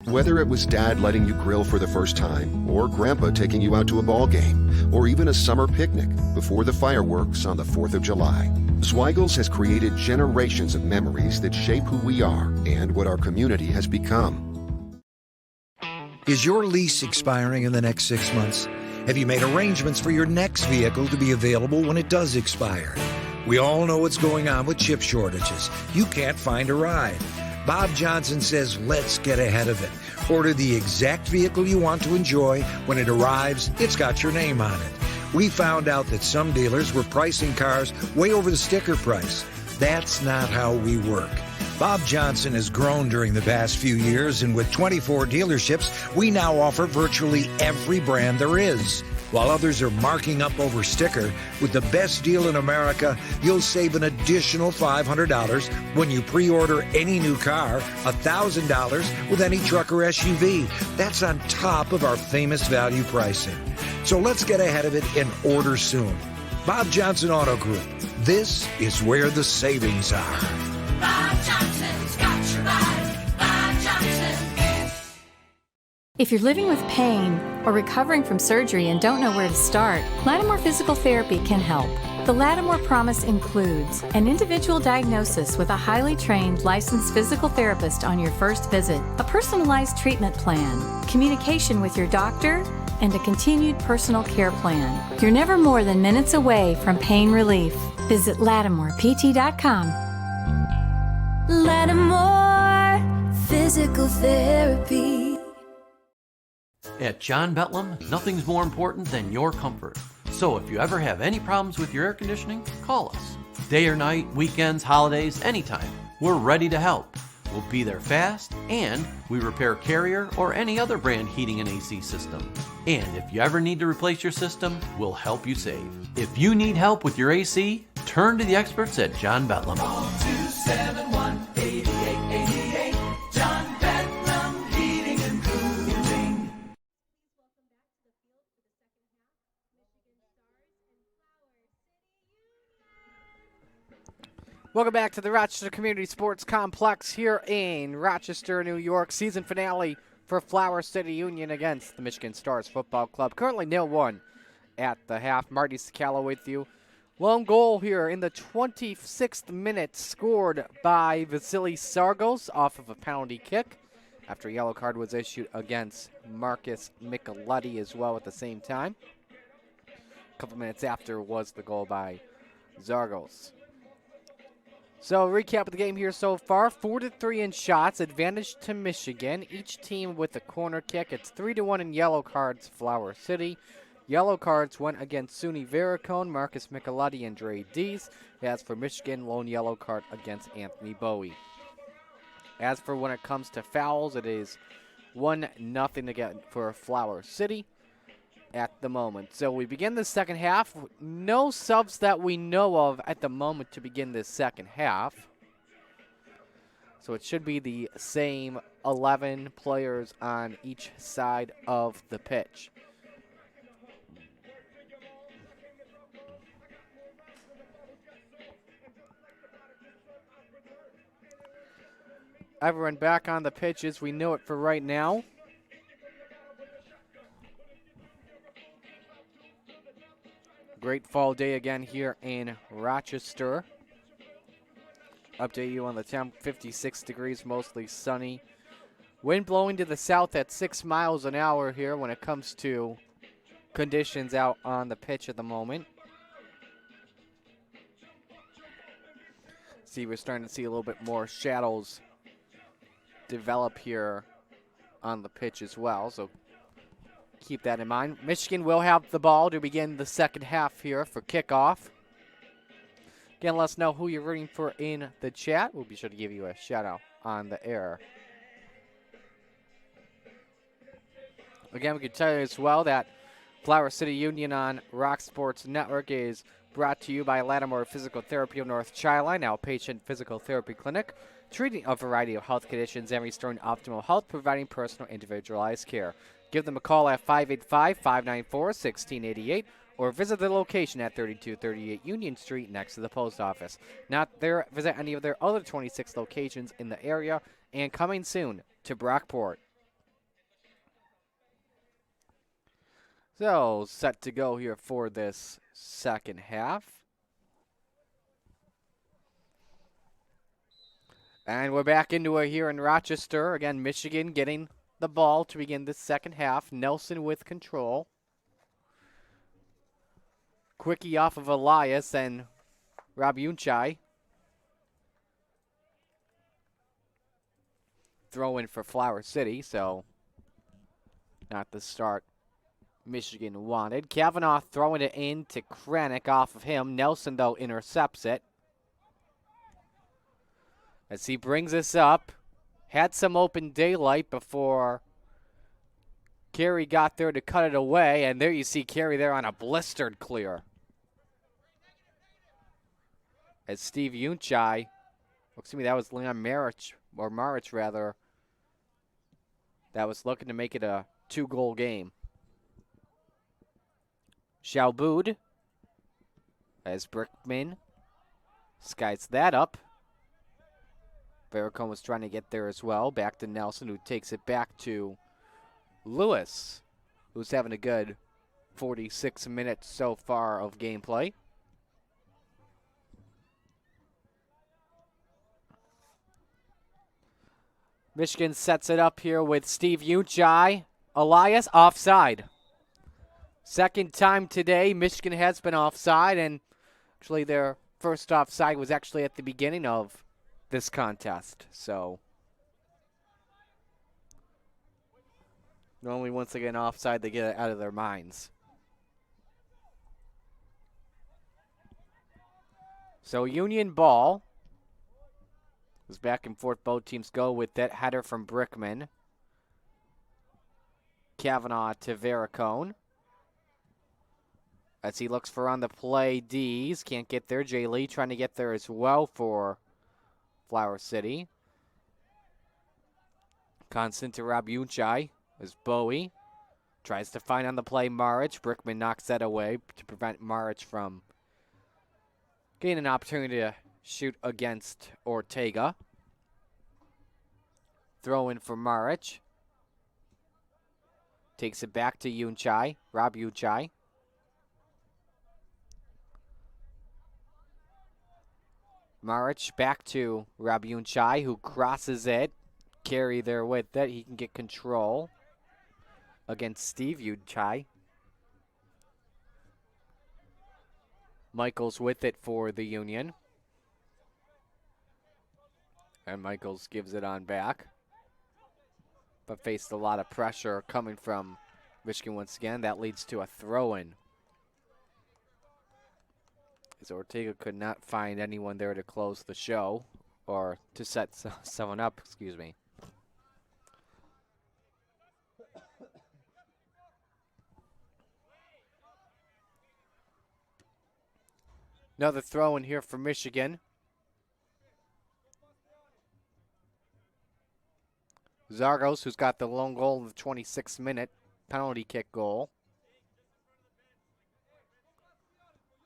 Whether it was Dad letting you grill for the first time, or Grandpa taking you out to a ball game, or even a summer picnic before the fireworks on the 4th of July, Zweigels has created generations of memories that shape who we are and what our community has become. Is your lease expiring in the next 6 months? Have you made arrangements for your next vehicle to be available when it does expire? We all know what's going on with chip shortages. You can't find a ride. Bob Johnson says, let's get ahead of it. Order the exact vehicle you want to enjoy. When it arrives, it's got your name on it. We found out that some dealers were pricing cars way over the sticker price. That's not how we work. Bob Johnson has grown during the past few years, and with 24 dealerships, we now offer virtually every brand there is. While others are marking up over sticker, with the best deal in America, you'll save an additional $500 when you pre-order any new car, $1,000 with any truck or SUV. That's on top of our famous value pricing. So let's get ahead of it and order soon. Bob Johnson Auto Group. This is where the savings are. Bob Johnson's got your ride. Bob Johnson. If you're living with pain or recovering from surgery and don't know where to start, Lattimore Physical Therapy can help. The Lattimore Promise includes an individual diagnosis with a highly trained licensed physical therapist on your first visit, a personalized treatment plan, communication with your doctor, and a continued personal care plan. You're never more than minutes away from pain relief. Visit LattimorePT.com. Lattimore Physical Therapy. At John Betlam, nothing's more important than your comfort. So if you ever have any problems with your air conditioning, call us. Day or night, weekends, holidays, anytime. We're ready to help. We'll be there fast, and we repair Carrier or any other brand heating and AC system. And if you ever need to replace your system, we'll help you save. If you need help with your AC, turn to the experts at John Betlam. 271-8888. John Betlam Heating and Cooling. Welcome back to the Rochester Community Sports Complex here in Rochester, New York. Season finale for Flower City Union against the Michigan Stars Football Club. Currently 0-1 at the half. Marty Scala with you. Lone goal here in the 26th minute scored by Vasilios Zogos off of a penalty kick after a yellow card was issued against Marcus Micheletti as well at the same time. A couple minutes after was the goal by Zogos. So recap of the game here so far, 4-3 in shots, advantage to Michigan. Each team with a corner kick. It's 3-1 in yellow cards, Flower City. Yellow cards went against Suni Vericone, Marcus Micheletti, and Dre Dees. As for Michigan, lone yellow card against Anthony Bowie. As for when it comes to fouls, it is 1-0 again for Flower City at the moment. So we begin the second half. No subs that we know of at the moment to begin this second half. So it should be the same 11 players on each side of the pitch. Everyone back on the pitch as we know it for right now. Great fall day again here in Rochester. Update you on the temp, 56 degrees, mostly sunny. Wind blowing to the south at 6 miles an hour here when it comes to conditions out on the pitch at the moment. See, we're starting to see a little bit more shadows develop here on the pitch as well, so keep that in mind. Michigan will have the ball to begin the second half here for kickoff. Again, let us know who you're rooting for in the chat. We'll be sure to give you a shout out on the air. Again, we can tell you as well that Flower City Union on Rock Sports Network is brought to you by Lattimore Physical Therapy of North Chi-Line, outpatient physical therapy clinic, treating a variety of health conditions and restoring optimal health, providing personal individualized care. Give them a call at 585-594-1688 or visit the location at 3238 Union Street next to the post office. Not there, visit any of their other 26 locations in the area and coming soon to Brockport. So, set to go here for this second half. And we're back into it here in Rochester. Again, Michigan getting the ball to begin this second half. Nelson with control. Quickie off of Elias and Rob Unchai. Throw in for Flower City, so not the start Michigan wanted. Kavanaugh throwing it in to Kranick off of him. Nelson, though, intercepts it. As he brings us up, had some open daylight before Carey got there to cut it away, and there you see Carey there on a blistered clear. As Steve Unchai, excuse me, that was Leon Maric, or Maric rather, that was looking to make it a 2-goal game. Schaubud, as Brickman skies that up. Vericone was trying to get there as well. Back to Nelson, who takes it back to Lewis, who's having a good 46 minutes so far of gameplay. Michigan sets it up here with Steve Unchai. Elias offside. Second time today, Michigan has been offside, and actually their first offside was actually at the beginning of this contest. So normally once they get offside, they get it out of their minds. So Union ball. Goes back and forth, both teams go with that header from Brickman. Kavanaugh to Vericone. As he looks for on the play, D's can't get there. Jay Lee trying to get there as well for Flower City. Constant to Rob Unchai as Bowie tries to find on the play Maric. Brickman knocks that away to prevent Maric from getting an opportunity to shoot against Ortega. Throw in for Maric. Takes it back to Unchai. Rob Unchai. Maric back to Rob Unchai, who crosses it. Carey there with it. He can get control against Steve Unchai. Michaels with it for the Union. And Michaels gives it on back. But faced a lot of pressure coming from Michigan once again. That leads to a throw-in. As Ortega could not find anyone there to close the show, or to set someone up, excuse me. Another throw in here for Michigan. Zogos, who's got the lone goal in the 26th minute penalty kick goal.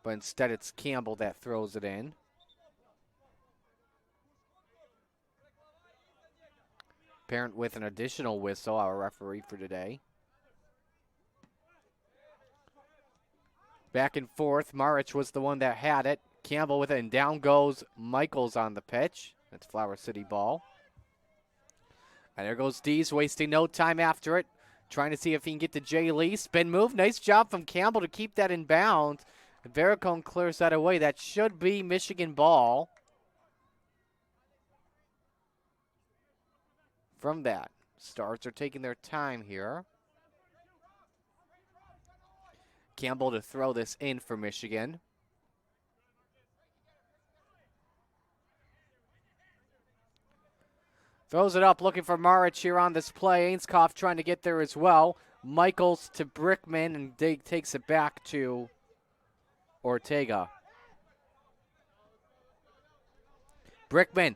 But instead it's Campbell that throws it in. Parent with an additional whistle, our referee for today. Back and forth. Maric was the one that had it. Campbell with it, and down goes Michaels on the pitch. That's Flower City ball. And there goes Dees, wasting no time after it. Trying to see if he can get to Jay Lee. Spin move. Nice job from Campbell to keep that in bounds. Vericone clears that away. That should be Michigan ball. From that, Stars are taking their time here. Campbell to throw this in for Michigan. Throws it up, looking for Maric here on this play. Ainskoff trying to get there as well. Michaels to Brickman, and Dig takes it back to Ortega. Brickman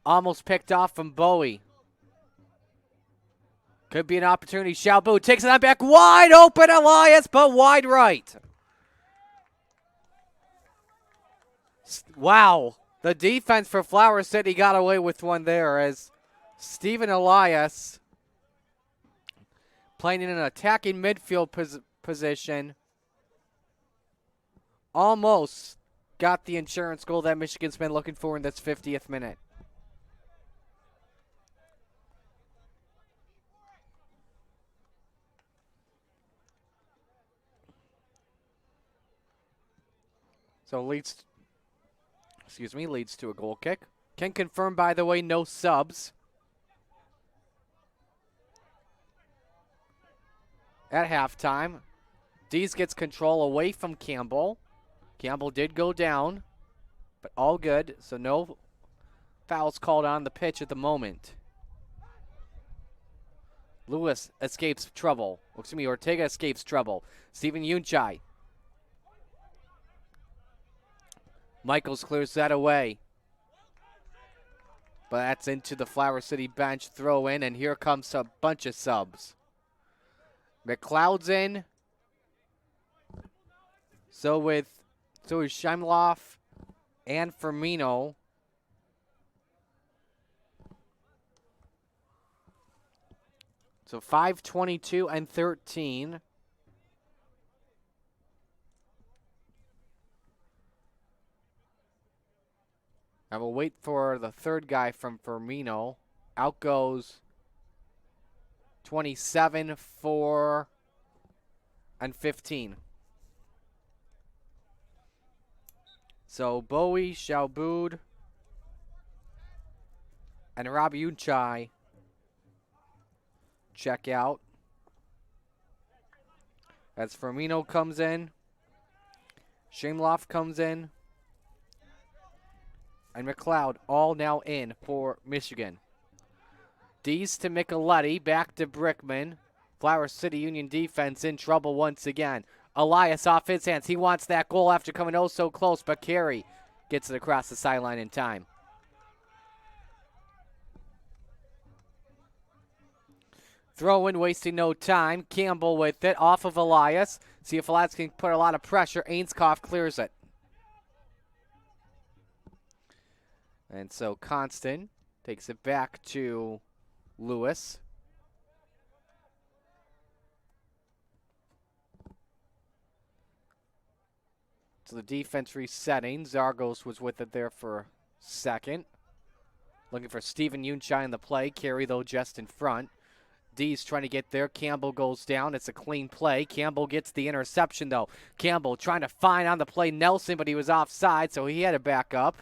almost picked off from Bowie. Could be an opportunity. Schaubud takes it on back. Wide open, Elias, but wide right. Wow. The defense for Flower City got away with one there as Stephen Elias, playing in an attacking midfield position. Almost got the insurance goal that Michigan's been looking for in this 50th minute. So leads to a goal kick. Can confirm, by the way, no subs. At halftime, Dees gets control away from Campbell. Campbell did go down, but all good, so no fouls called on the pitch at the moment. Lewis escapes trouble. Ortega escapes trouble. Stephen Yunchai. Michaels clears that away. But that's into the Flower City bench throw in, and here comes a bunch of subs. McLeod's in. So is Scheimloff and Firmino. So 5:22 and 13. I will wait for the third guy from Firmino. Out goes 27, 4, and 15. So Bowie, Shalboud, and Rob Yunchai check out. As Firmino comes in, Shameloff comes in, and McLeod all now in for Michigan. Dees to Micheletti, back to Brickman. Flower City Union defense in trouble once again. Elias off his hands. He wants that goal after coming oh so close, but Carey gets it across the sideline in time. Throw in, wasting no time. Campbell with it, off of Elias. See if Elias can put a lot of pressure. Ainscough clears it. And so Constant takes it back to Lewis. So the defense resetting. Zogos was with it there for a second. Looking for Stephen Yunchai in the play. Carey, though, just in front. D's trying to get there. Campbell goes down. It's a clean play. Campbell gets the interception, though. Campbell trying to find on the play Nelson, but he was offside, so he had to back up.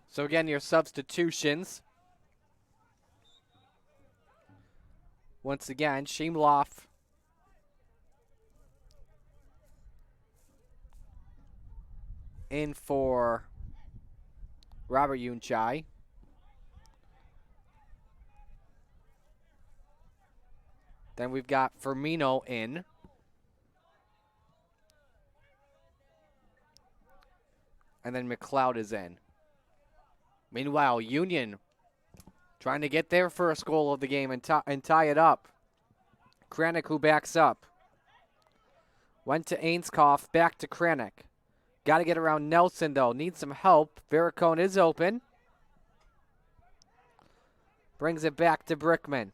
So again, your substitutions. Once again, Shameloff in for Robert Yunchai. Then we've got Firmino in. And then McLeod is in. Meanwhile, Union trying to get their first goal of the game and tie it up. Kranick, who backs up. Went to Ainscough, back to Kranick. Got to get around Nelson, though. Needs some help. Vericone is open. Brings it back to Brickman.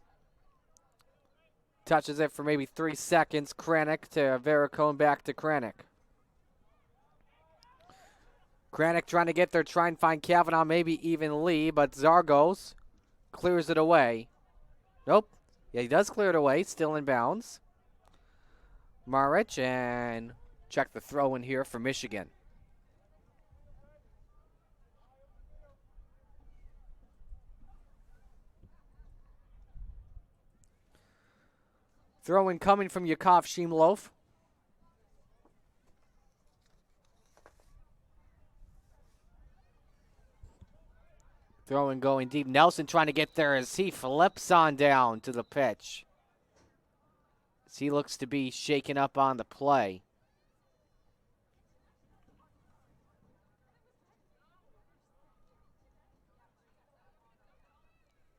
Touches it for maybe 3 seconds. Kranick to Vericone, back to Kranick. Kranick trying to get there, try and find Kavanaugh, maybe even Lee, but Zogos clears it away. Nope. Yeah, he does clear it away. Still in bounds. Maric, and check the throw in here for Michigan. Throw in coming from Yakov Shimlov. Throwing going deep. Nelson trying to get there as he flips on down to the pitch. As he looks to be shaken up on the play.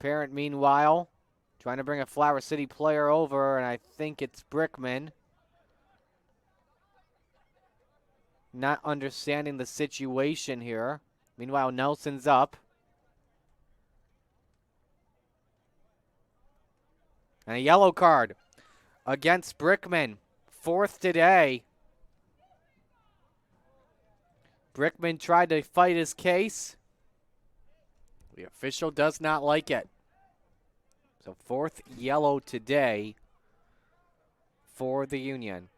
Parent, meanwhile, trying to bring a Flower City player over, and I think it's Brickman. not understanding the situation here. Meanwhile, Nelson's up. And a yellow card against Brickman. 4th today. Brickman tried to fight his case. The official does not like it. So 4th yellow today for the Union.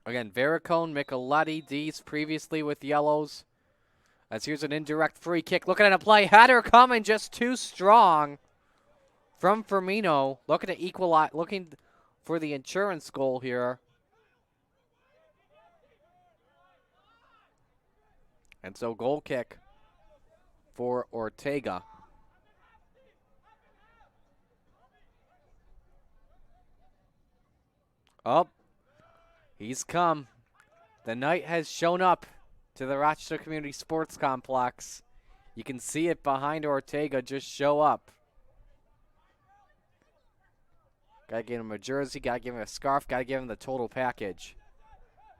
Again, Vericone, Micheletti, Dees previously with yellows. As here's an indirect free kick. Looking at a play. Header coming just too strong from Firmino. Looking to equalize, looking for the insurance goal here. And so goal kick for Ortega. Up. He's come. The night has shown up to the Rochester Community Sports Complex. You can see it behind Ortega just show up. Gotta give him a jersey, gotta give him a scarf, gotta give him the total package.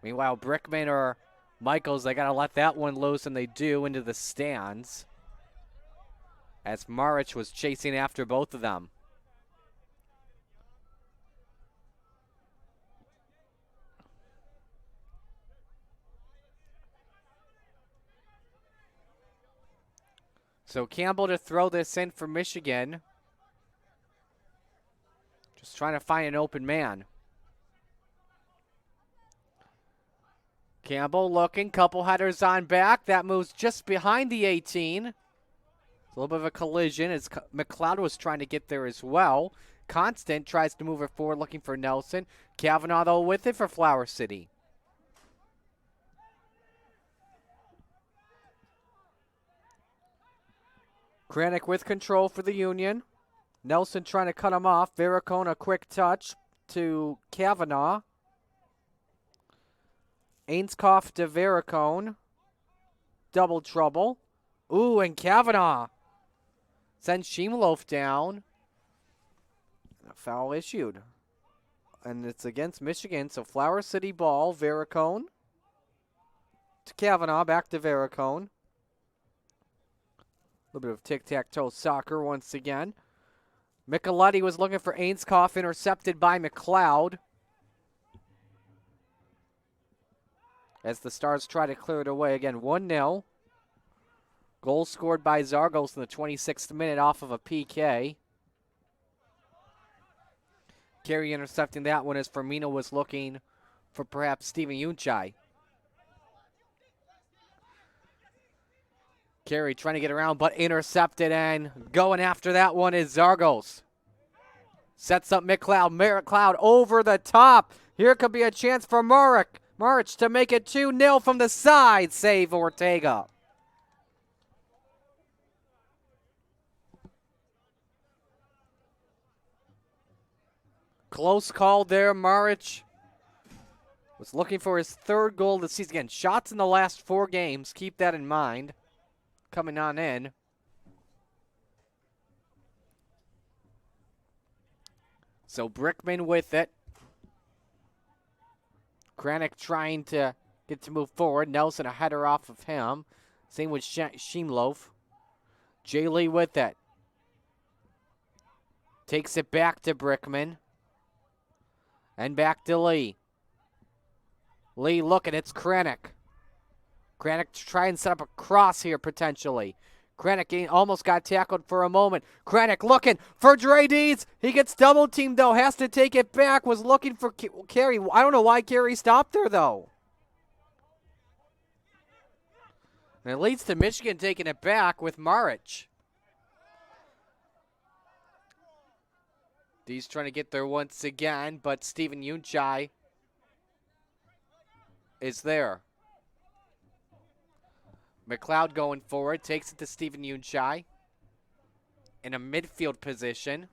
Meanwhile, Brickman or Michaels, they gotta let that one loose, and they do, into the stands. As Maric was chasing after both of them. So Campbell to throw this in for Michigan. Just trying to find an open man. Campbell looking, couple headers on back. That moves just behind the 18. It's a little bit of a collision as McLeod was trying to get there as well. Constant tries to move it forward looking for Nelson. Kavanaugh though with it for Flower City. Kranick with control for the Union. Nelson trying to cut him off. Vericone a quick touch to Kavanaugh. Ainskoff to Vericone. Double trouble. Ooh, and Kavanaugh sends Sheemloaf down. A foul issued. And it's against Michigan, so Flower City ball. Vericone to Kavanaugh, back to Vericone. A little bit of tic-tac-toe soccer once again. Micheletti was looking for Ainskoff, intercepted by McLeod. As the Stars try to clear it away again, 1-0. Goal scored by Zogos in the 26th minute off of a PK. Carey intercepting that one as Firmino was looking for perhaps Steven Unchai. Carey trying to get around, but intercepted, and going after that one is Zogos. Sets up McLeod over the top. Here could be a chance for Maric to make it 2-0 from the side. Save Ortega. Close call there. Maric was looking for his 3rd goal of the season. Again, shots in the last 4 games. Keep that in mind. Coming on in. So Brickman with it. Kranick trying to get to move forward. Nelson a header off of him. Same with Sheemloaf. Jay Lee with it. Takes it back to Brickman. And back to Lee. Lee looking, it's Kranick. Kranick to try and set up a cross here potentially. Kranick almost got tackled for a moment. Kranick looking for Dre Deeds. He gets double teamed though, has to take it back. Was looking for Carey. I don't know why Carey stopped there though. And it leads to Michigan taking it back with Maric. Deeds trying to get there once again, but Steven Unchai is there. McLeod going forward, takes it to Steven Unchai in a midfield position.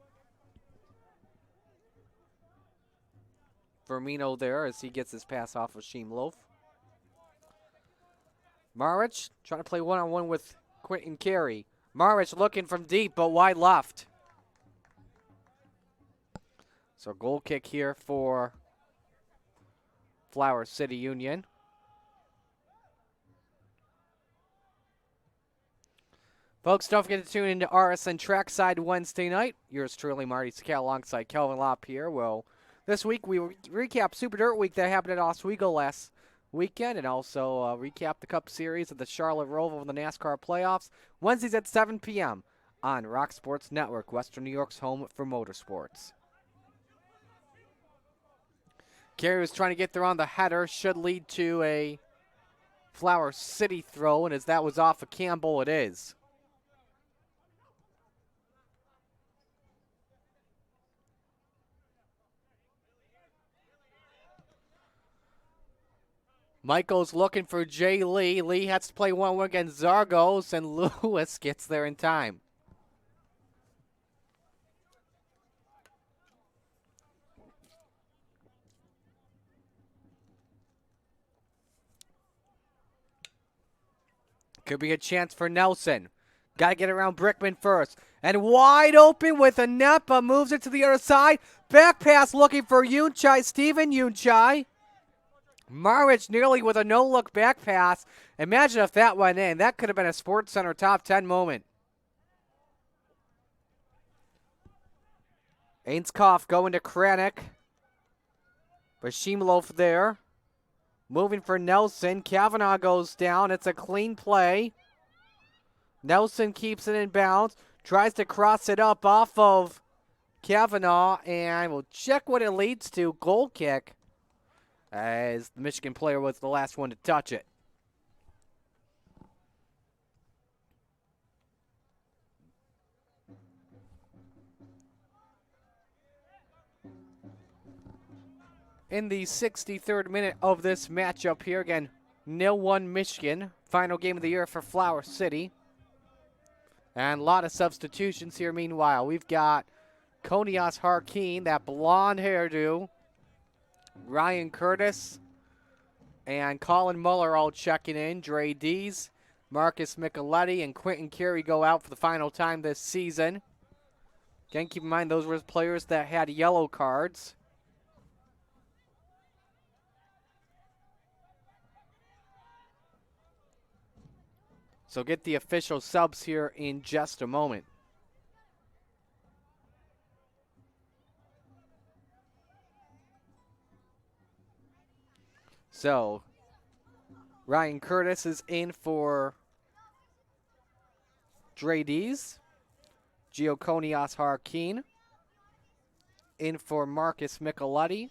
Firmino there as he gets his pass off of Sheemloaf. Maric trying to play one-on-one with Quentin Carey. Maric looking from deep, but wide left. So goal kick here for Flower City Union. Folks, don't forget to tune into RSN Trackside Wednesday night. Yours truly, Marty Scal, alongside Kelvin Lopp here. Well, this week we recap Super Dirt Week that happened at Oswego last weekend, and also recap the Cup Series of the Charlotte Roval of the NASCAR playoffs. Wednesdays at 7 p.m. on Rock Sports Network, Western New York's home for motorsports. Carey was trying to get there on the header, should lead to a Flower City throw, and as that was off of Campbell, it is. Michael's looking for Jay Lee. Lee has to play one against Zogos, and Lewis gets there in time. Could be a chance for Nelson. Got to get around Brickman first. And wide open with a Nepa. Moves it to the other side. Back pass looking for Yunchai. Steven Yunchai. Maric nearly with a no-look back pass. Imagine if that went in. That could have been a Sports Center top 10 moment. Ainskoff going to Kranick. Bashimlov there. Moving for Nelson. Kavanaugh goes down. It's a clean play. Nelson keeps it in bounds. Tries to cross it up off of Kavanaugh. And we'll check what it leads to. Goal kick. As the Michigan player was the last one to touch it. In the 63rd minute of this matchup here, again, 0-1 Michigan. Final game of the year for Flower City. And a lot of substitutions here meanwhile. We've got Konias Harkeen, that blonde hairdo. Ryan Curtis and Colin Muller all checking in. Dre Dees, Marcus Micheletti, and Quentin Carey go out for the final time this season. Again, keep in mind those were players that had yellow cards. So get the official subs here in just a moment. So, Ryan Curtis is in for Dre Dees. Gioconias Harkeen in for Marcus Micheletti.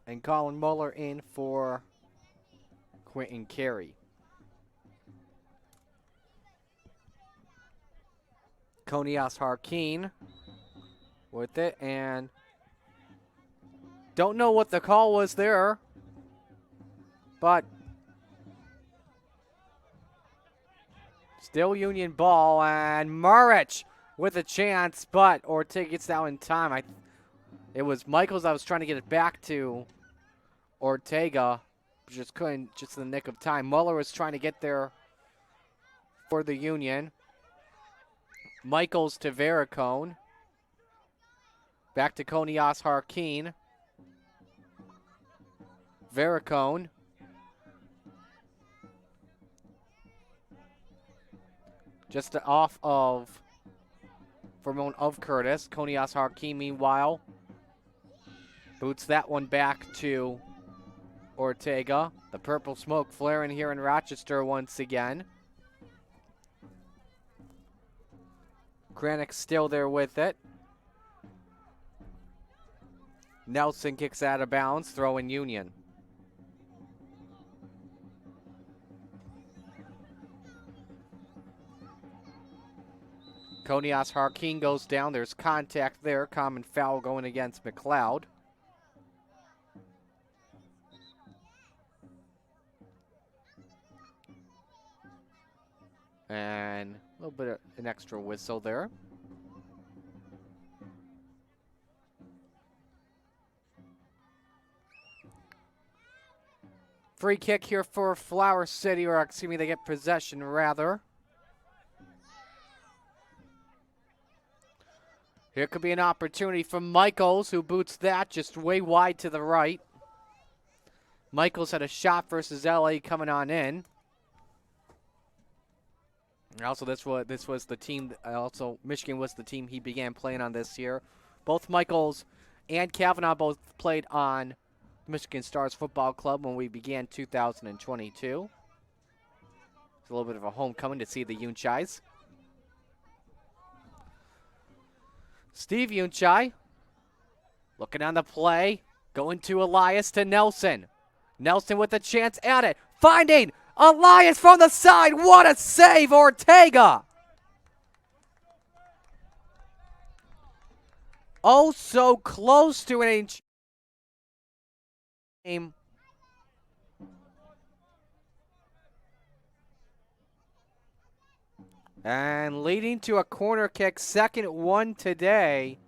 And Colin Muller in for Quentin Carey. Konias Harkeen with it, and don't know what the call was there, but still Union ball, and Maric with a chance, but Ortega gets down in time. It was Michaels. I was trying to get it back to Ortega, just couldn't, just in the nick of time. Muller was trying to get there for the Union. Michaels to Vericone. Back to Konias Harkeen. Vericone. Just off of Vermont of Curtis. Konias Harkeen, meanwhile, boots that one back to Ortega. The purple smoke flaring here in Rochester once again. Kranick still there with it. Nelson kicks out of bounds, throwing Union. Konias Harkeen goes down. There's contact there. Common foul going against McLeod. And a little bit of an extra whistle there. Free kick here for Flower City, or excuse me, they get possession rather. Here could be an opportunity for Michaels, who boots that just way wide to the right. Michaels had a shot versus LA coming on in. And also, this was the team. Also, Michigan was the team he began playing on this year. Both Michaels and Kavanaugh both played on Michigan Stars Football Club when we began 2022. It's a little bit of a homecoming to see the Unchais. Steve Unchai looking on the play, going to Elias to Nelson. Nelson with a chance at it, finding Elias from the side. What a save, Ortega! Oh, so close to an inch. Game. And leading to a corner kick, second one today.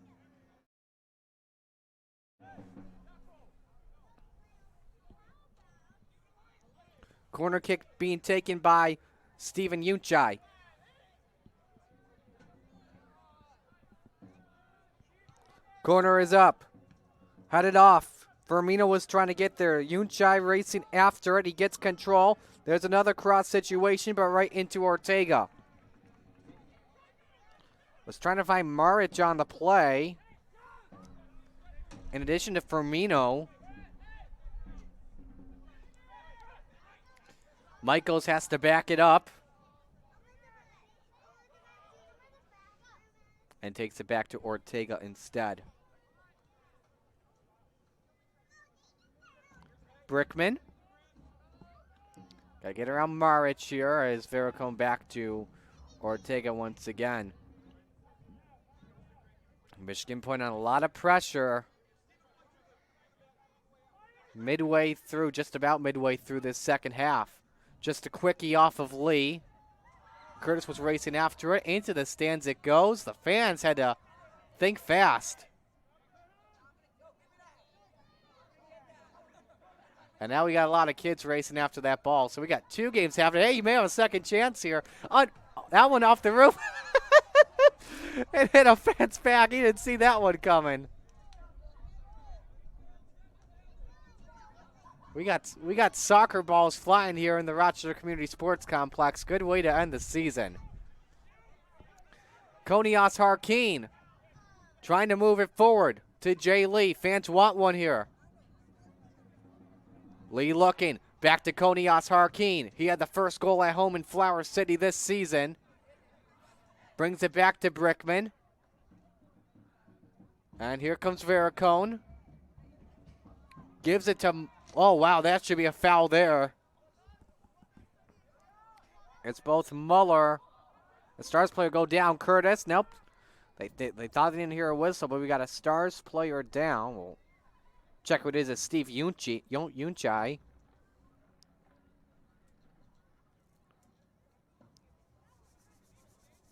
Corner kick being taken by Stephen Unchai. Corner is up. Headed off. Firmino was trying to get there. Unchai racing after it. He gets control. There's another cross situation, but right into Ortega. Was trying to find Maric on the play. In addition to Firmino. Michaels has to back it up. And takes it back to Ortega instead. Brickman. Gotta get around Maric here as Veracone back to Ortega once again. Michigan putting on a lot of pressure. Midway through, just about midway through this second half. Just a quickie off of Lee. Curtis was racing after it. Into the stands it goes. The fans had to think fast. And now we got a lot of kids racing after that ball. So we got two games happening. Hey, you may have a second chance here. That one off the roof. It hit a fence back. He didn't see that one coming. We got soccer balls flying here in the Rochester Community Sports Complex. Good way to end the season. Konias Harkeen trying to move it forward to Jay Lee. Fans want one here. Lee looking. Back to Konias Harkeen. He had the first goal at home in Flower City this season. Brings it back to Brickman. And here comes Veracone. Gives it to... Oh, wow, that should be a foul there. It's both Muller. The Stars player go down. Curtis, nope. They thought they didn't hear a whistle, but we got a Stars player down. We'll check what it is. It's Steve Unchai.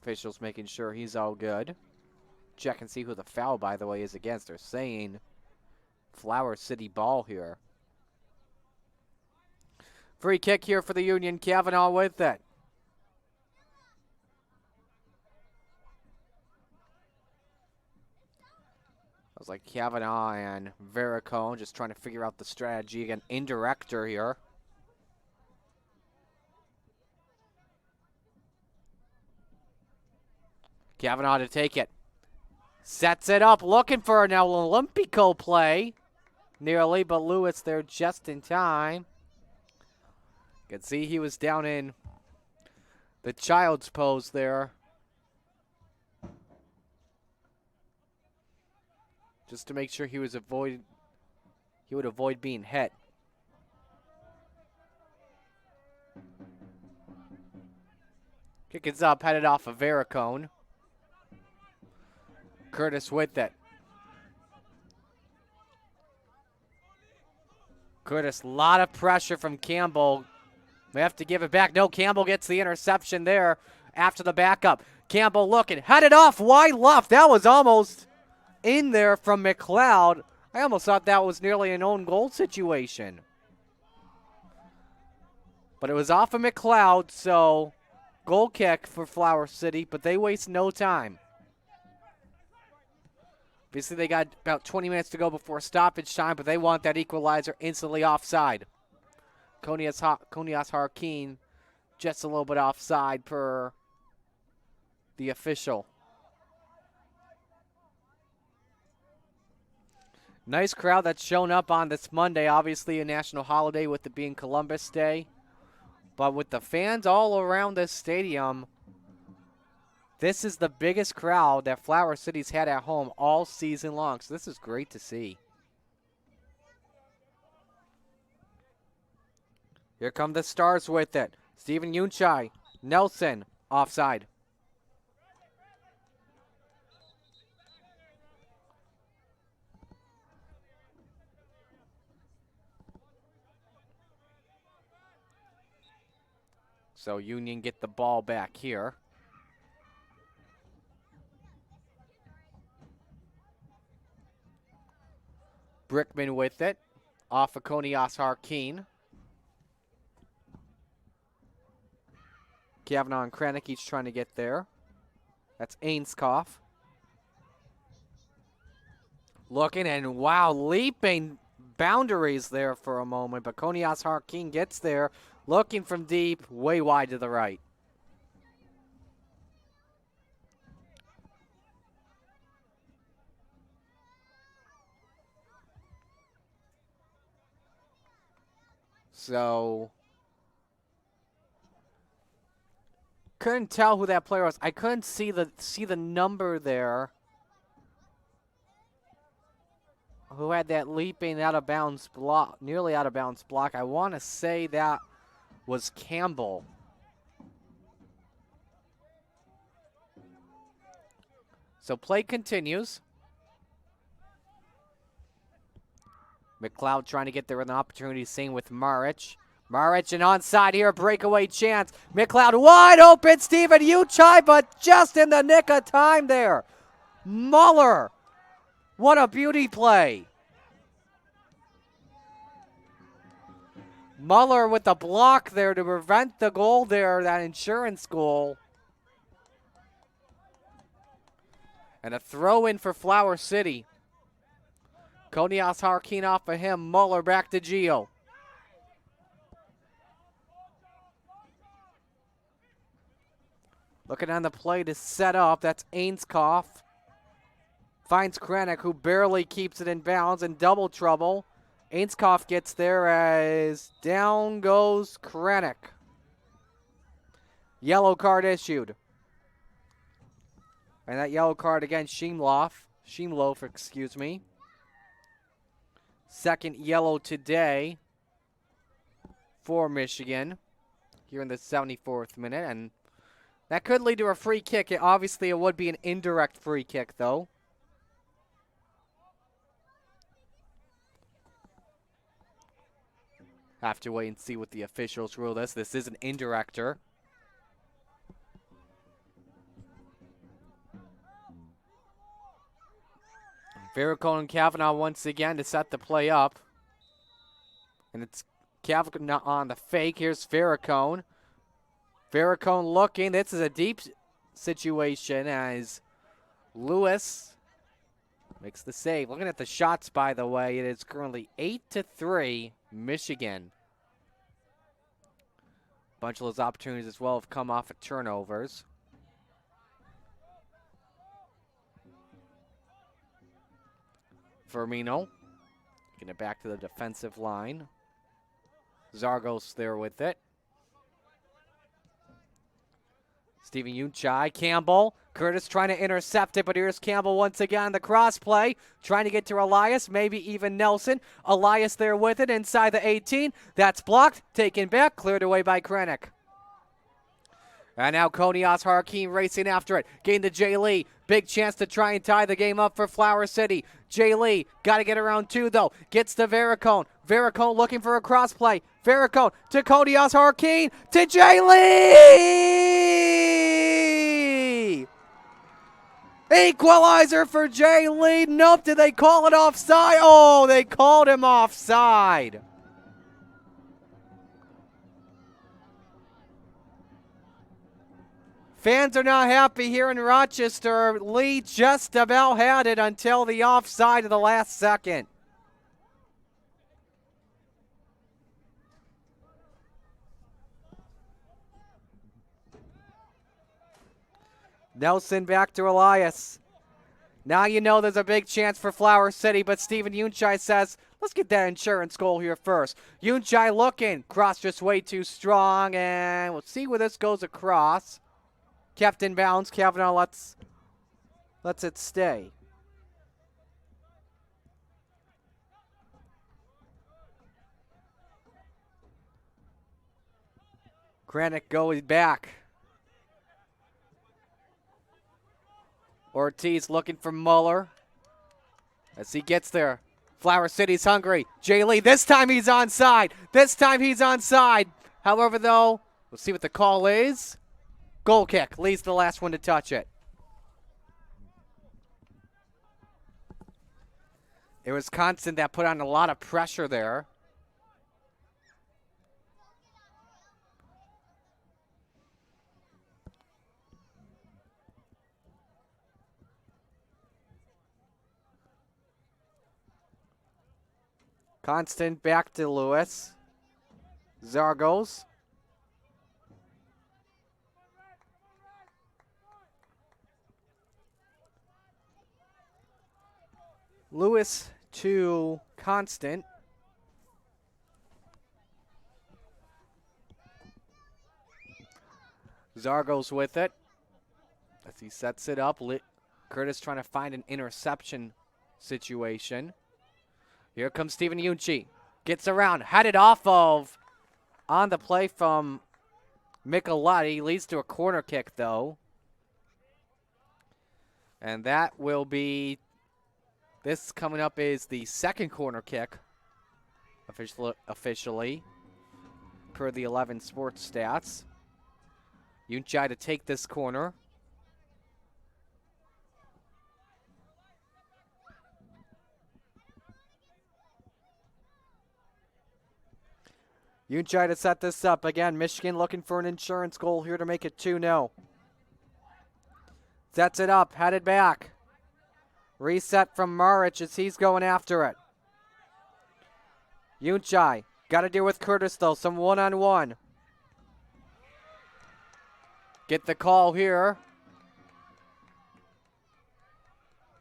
Officials making sure he's all good. Check and see who the foul, by the way, is against. They're saying Flower City ball here. Free kick here for the Union. Kavanaugh with it. I was like Kavanaugh and Veracone just trying to figure out the strategy. Again, indirector here. Kavanaugh to take it. Sets it up, looking for an Olympico play. Nearly, but Lewis there just in time. You can see he was down in the child's pose there. Just to make sure he would avoid being hit. Kick is up, headed off of Veracone. Curtis with it. Curtis, a lot of pressure from Campbell. We have to give it back. No, Campbell gets the interception there after the backup. Campbell looking, headed off, wide left. That was almost in there from McLeod. I almost thought that was nearly an own goal situation. But it was off of McLeod, so goal kick for Flower City, but they waste no time. Obviously, they got about 20 minutes to go before stoppage time, but they want that equalizer instantly offside. Konias Harkin just a little bit offside per the official. Nice crowd that's shown up on this Monday. Obviously a national holiday with it being Columbus Day. But with the fans all around this stadium, this is the biggest crowd that Flower City's had at home all season long. So this is great to see. Here come the Stars with it. Steven Yunchai, Nelson, offside. So Union get the ball back here. Brickman with it. Off of Konias Harkin. Kavanaugh and Kranek each trying to get there. That's Ainskoff. Looking and wow, leaping boundaries there for a moment. But Konias Harkin gets there. Looking from deep, way wide to the right. So, couldn't tell who that player was. I couldn't see the number there. Who had that leaping out of bounds block, nearly out of bounds block. I want to say that was Campbell. So play continues. McLeod trying to get there with an opportunity, same with Maric. Maric and onside here, breakaway chance. McLeod wide open, Steven Yunchai, but just in the nick of time there. Muller, what a beauty play. Muller with the block there to prevent the goal there, that insurance goal. And a throw in for Flower City. Konias Harkin off of him, Muller back to Gio. Looking on the play to set up, that's Ainskoff. Finds Kranek, who barely keeps it in bounds, in double trouble. Ainskoff gets there as down goes Kranek. Yellow card issued. And that yellow card against Shimlof, excuse me. Second yellow today for Michigan here in the 74th minute. And that could lead to a free kick. Obviously, it would be an indirect free kick, though. Have to wait and see what the officials rule this. This is an indirector. Vericone and Kavanaugh once again to set the play up. And it's Kavanaugh on the fake. Here's Vericone. Vericone looking. This is a deep situation as Lewis makes the save. Looking at the shots, by the way, it is currently 8-3 Michigan. A bunch of those opportunities as well have come off of turnovers. Firmino getting it back to the defensive line. Zogos there with it. Steven Yunchai, Campbell. Curtis trying to intercept it, but here's Campbell once again on the cross play. Trying to get to Elias, maybe even Nelson. Elias there with it inside the 18. That's blocked, taken back, cleared away by Kranek. And now Konias Harkin racing after it. Gain to Jay Lee. Big chance to try and tie the game up for Flower City. Jay Lee got to get around two, though. Gets to Vericone. Vericone looking for a cross play. Vericone to Konias Harkin to Jay Lee! Equalizer for Jay Lee. Nope, did they call it offside? Oh, they called him offside. Fans are not happy here in Rochester. Lee just about had it until the offside of the last second. Nelson back to Elias. Now you know there's a big chance for Flower City, but Stephen Unchai says, let's get that insurance goal here first. Unchai looking. Cross just way too strong, and we'll see where this goes across. Kept in bounds. Kavanaugh lets it stay. Granick going back. Ortiz looking for Muller. As he gets there. Flower City's hungry. Jay Lee, this time he's onside. This time he's onside. However, though, we'll see what the call is. Goal kick. Lee's the last one to touch it. It was Constant that put on a lot of pressure there. Constant back to Lewis. Zogos. Lewis to Constant. Zogos with it. As he sets it up. Curtis trying to find an interception situation. Here comes Stephen Unchi. Gets around. Had it off of on the play from Michelotti. Leads to a corner kick, though. And that will be... This coming up is the second corner kick. Officially. Per the 11 sports stats. Unchi to take this corner. Unchi to set this up. Again, Michigan looking for an insurance goal here to make it 2-0. Sets it up, headed back. Reset from Maric as he's going after it. Unchi, got to deal with Curtis though, some one-on-one. Get the call here.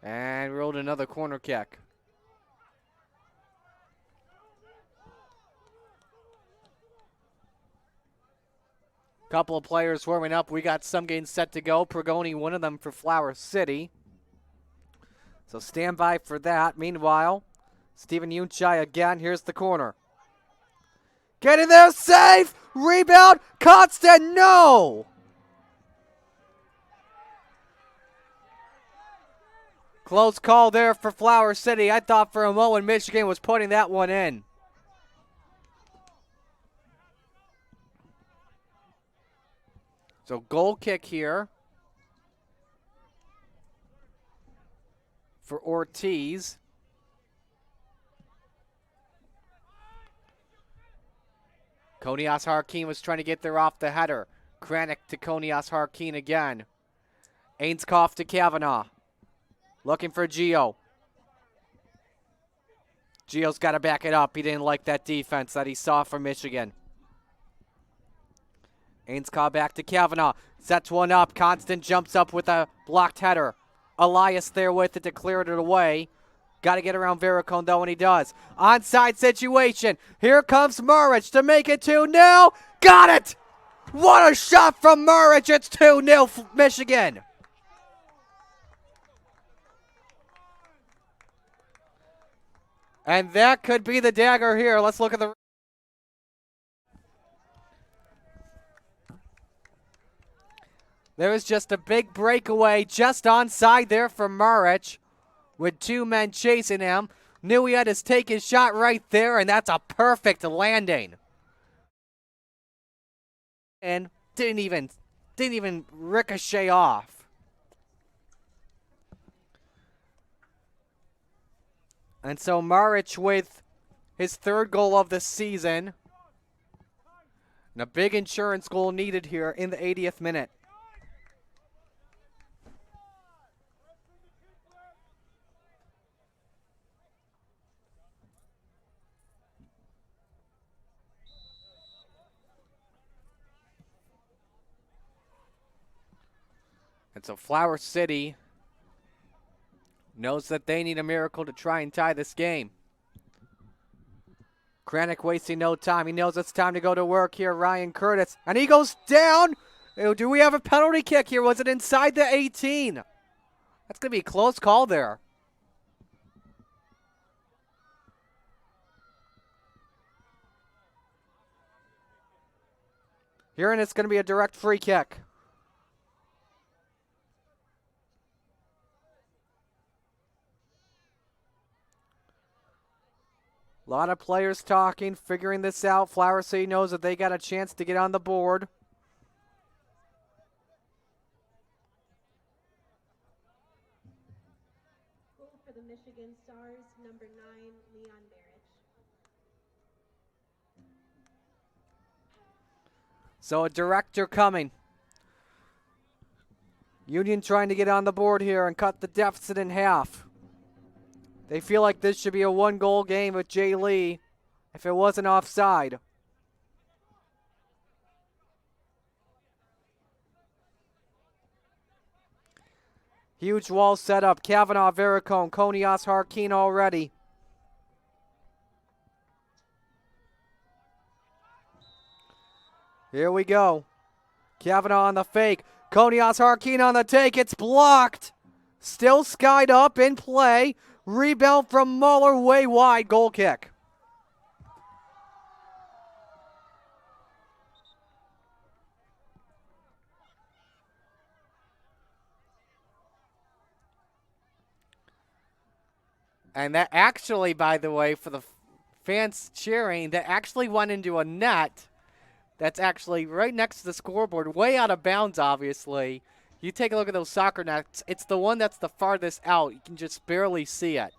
And rolled another corner kick. Couple of players warming up. We got some games set to go. Pergoni, one of them for Flower City. So stand by for that. Meanwhile, Stephen Unchai again. Here's the corner. Get in there, safe! Rebound, Constant, no! Close call there for Flower City. I thought for a moment Michigan was putting that one in. So goal kick here for Ortiz. Konias Harkeen was trying to get there off the header. Granick to Konias Harkeen again. Ainskoff to Kavanaugh. Looking for Gio. Gio's got to back it up. He didn't like that defense that he saw from Michigan. Ainskoff back to Kavanaugh. Sets one up. Constant jumps up with a blocked header. Elias there with it to clear it away. Got to get around Vericone though, and he does. Onside situation. Here comes Maric to make it 2-0. Got it! What a shot from Maric. It's 2-0 Michigan. And that could be the dagger here. Let's look at the... There was just a big breakaway just onside there for Maric with two men chasing him. Knew he had his take his shot right there, and that's a perfect landing. And didn't even ricochet off. And so Maric with his third goal of the season. And a big insurance goal needed here in the 80th minute. And so Flower City knows that they need a miracle to try and tie this game. Kranick wasting no time. He knows it's time to go to work here, Ryan Curtis. And he goes down. Do we have a penalty kick here? Was it inside the 18? That's going to be a close call there. Here, and it's going to be a direct free kick. A lot of players talking, figuring this out. Flower City knows that they got a chance to get on the board. Goal for the Michigan Stars, number 9, Leon Maric. So a director coming. Union trying to get on the board here and cut the deficit in half. They feel like this should be a one-goal game with Jay Lee if it wasn't offside. Huge wall set up. Kavanaugh, Vericone, Konias, Harkeen already. Here we go. Kavanaugh on the fake. Konias, Harkeen on the take. It's blocked. Still skied up in play. Rebound from Muller, way wide. Goal kick. And that actually, by the way, for the fans cheering, that actually went into a net that's actually right next to the scoreboard, way out of bounds, obviously. You take a look at those soccer nets. It's the one that's the farthest out. You can just barely see it.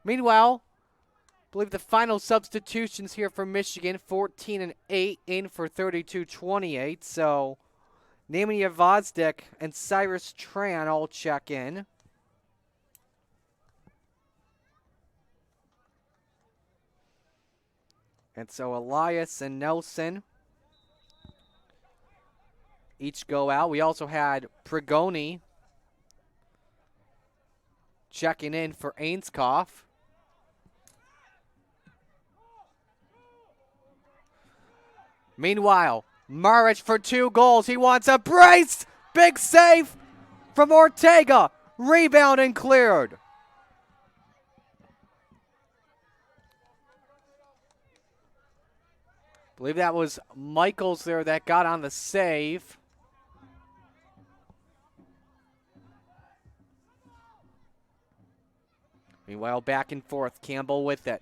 Meanwhile, I believe the final substitutions here for Michigan, 14 and 8 in for 32-28. So, Nemanja Vozdik and Cyrus Tran all check in. And so Elias and Nelson each go out. We also had Pregoni checking in for Ainskoff. Meanwhile, Maric for 2 goals. He wants a brace. Big save from Ortega. Rebound and cleared. I believe that was Michaels there that got on the save. Meanwhile, back and forth, Campbell with it.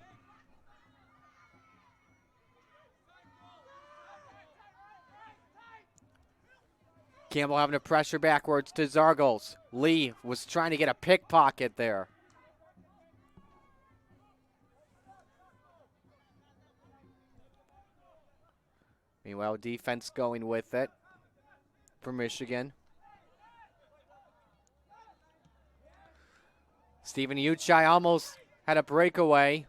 Campbell having to pressure backwards to Zogos. Lee was trying to get a pickpocket there. Meanwhile, defense going with it for Michigan. Stephen Uchai almost had a breakaway.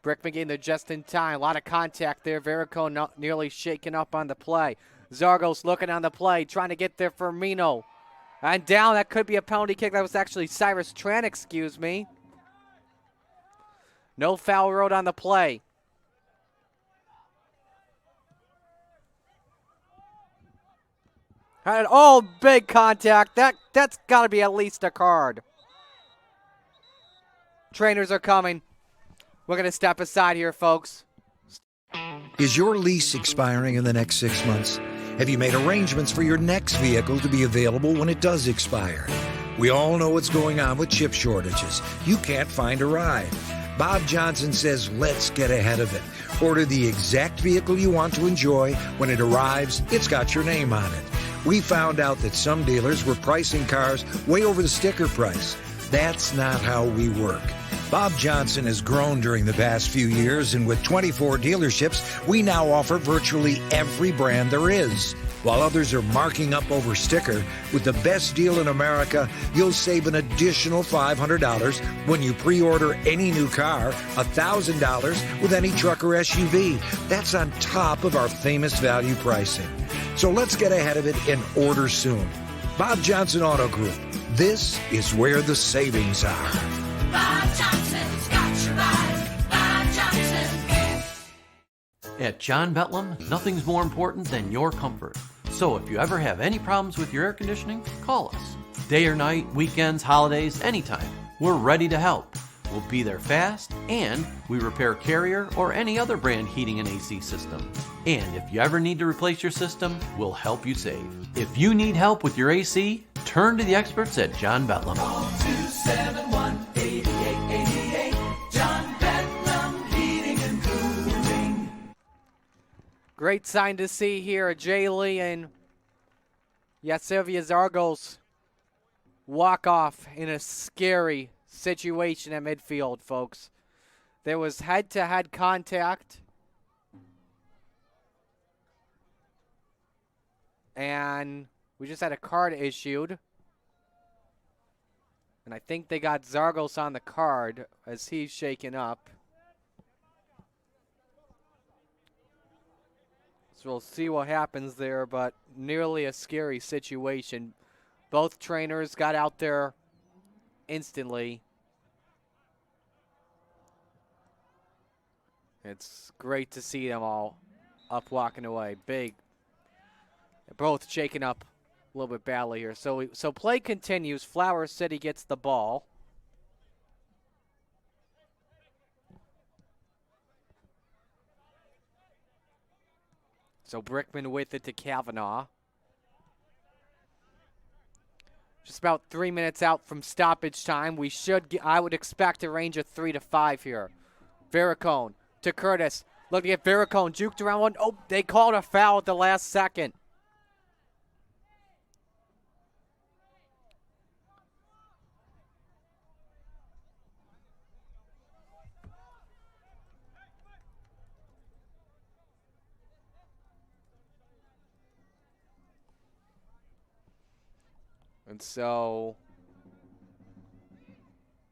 Brickman getting there just in time. A lot of contact there. Vericone nearly shaken up on the play. Zogos looking on the play, trying to get there for Mino. And down, that could be a penalty kick. That was actually Cyrus Tran, excuse me. No foul road on the play. And, oh, big contact. That's got to be at least a card. Trainers are coming. We're going to step aside here, folks. Is your lease expiring in the next 6 months? Have you made arrangements for your next vehicle to be available when it does expire? We all know what's going on with chip shortages. You can't find a ride. Bob Johnson says, let's get ahead of it. Order the exact vehicle you want to enjoy. When it arrives, it's got your name on it. We found out that some dealers were pricing cars way over the sticker price. That's not how we work. Bob Johnson has grown during the past few years, and with 24 dealerships, we now offer virtually every brand there is. While others are marking up over sticker, with the best deal in America, you'll save an additional $500 when you pre-order any new car, $1,000 with any truck or SUV. That's on top of our famous value pricing. So let's get ahead of it and order soon. Bob Johnson Auto Group. This is where the savings are. Bob Johnson's got your ride. Bob Johnson. At John Betlam, nothing's more important than your comfort. So if you ever have any problems with your air conditioning, call us. Day or night, weekends, holidays, anytime. We're ready to help. We'll be there fast, and we repair Carrier or any other brand heating and AC system. And if you ever need to replace your system, we'll help you save. If you need help with your AC, turn to the experts at John Betlam. 271-8888. John Bedlam Heating and Cooling. Great sign to see here. Jay Lee and Vasilios Zogos walk off in a scary situation at midfield, folks. There was head-to-head contact. And we just had a card issued. And I think they got Zogos on the card as he's shaken up. So we'll see what happens there, but nearly a scary situation. Both trainers got out there instantly. It's great to see them all up walking away. Big. They're both shaken up a little bit badly here. So play continues. Flower City gets the ball. So Brickman with it to Kavanaugh. Just about 3 minutes out from stoppage time. We should get, I would expect a range of 3 to 5 here. Vericone to Curtis. Looking at Vericone, juked around one. Oh, they called a foul at the last second. And so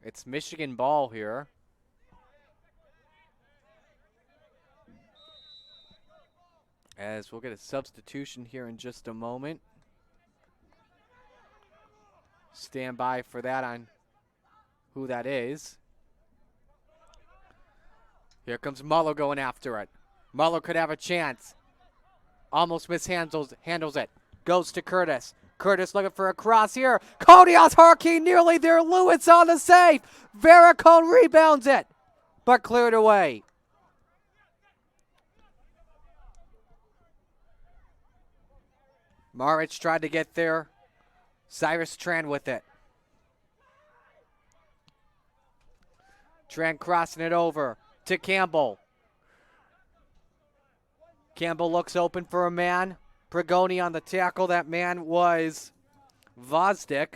it's Michigan ball here. As we'll get a substitution here in just a moment. Stand by for that on who that is. Here comes Muller going after it. Muller could have a chance. Almost handles it. Goes to Curtis. Curtis looking for a cross here. Kodios Harkey nearly there. Lewis on the save. Vericone rebounds it, but cleared away. Maric tried to get there. Cyrus Tran with it. Tran crossing it over to Campbell. Campbell looks open for a man. Brigoni on the tackle. That man was Vosdick.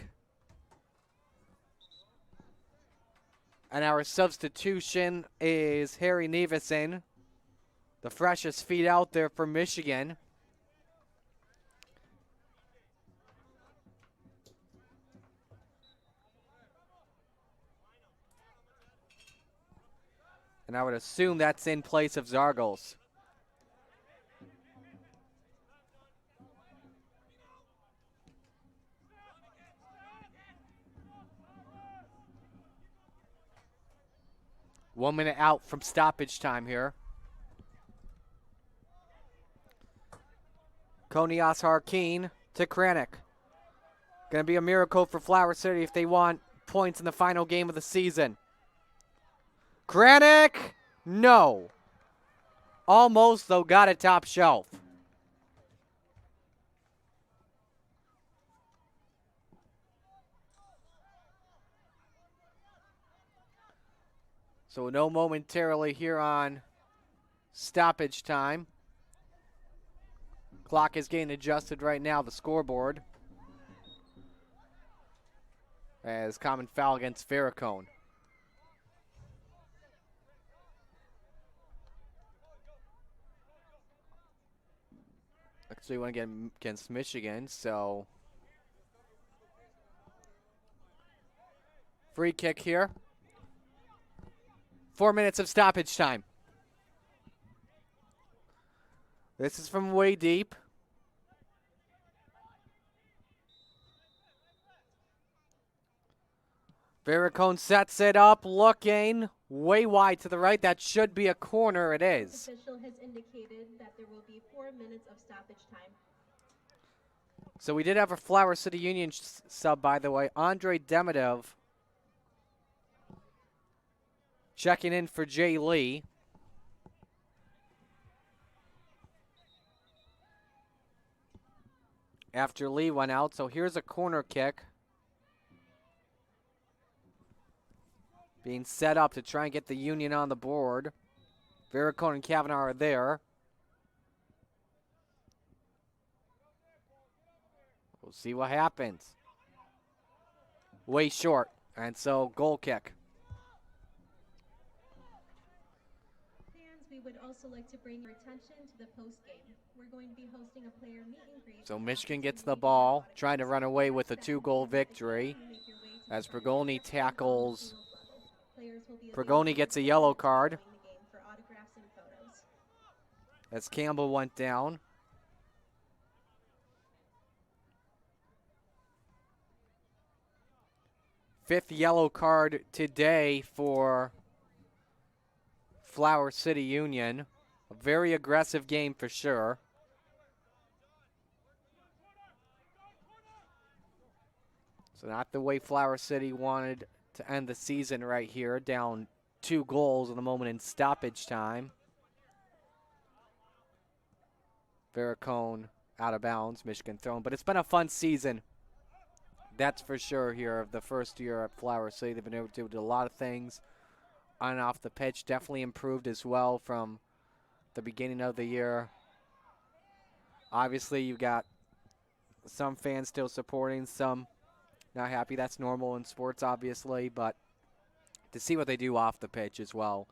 And our substitution is Harry Neveson, the freshest feet out there for Michigan. And I would assume that's in place of Zogos. One minute out from stoppage time here. Konias Harkeen to Kranik. Going to be a miracle for Flower City if they want points in the final game of the season. Kranik, no. Almost, though, got it top shelf. So we'll know momentarily here on stoppage time. Clock is getting adjusted right now, the scoreboard. As common foul against Vericone. Actually, we want to get against Michigan, so. Free kick here. 4 minutes of stoppage time. This is from way deep. Vericone sets it up, looking way wide to the right. That should be a corner. It is. Official has indicated that there will be 4 minutes of stoppage time. So we did have a Flower City Union sub, by the way. Andre Demidov checking in for Jay Lee. After Lee went out, so here's a corner kick being set up to try and get the Union on the board. Vericone and Kavanaugh are there. We'll see what happens. Way short, and so goal kick. Fans, we would also like to bring your attention to the post game. We're going to be hosting a player meet and greet. So Michigan gets the ball, trying to run away with a 2-goal victory. As Pergoni tackles, Pergoni gets a yellow card. As Campbell went down. Fifth yellow card today for Flower City Union. A very aggressive game for sure. So not the way Flower City wanted to end the season right here. Down 2 goals in the moment in stoppage time. Vericone out of bounds, Michigan thrown. But it's been a fun season. That's for sure here of the first year at Flower City. They've been able to do a lot of things on and off the pitch. Definitely improved as well from the beginning of the year. Obviously, you've got some fans still supporting, some not happy. That's normal in sports, obviously, but to see what they do off the pitch as well,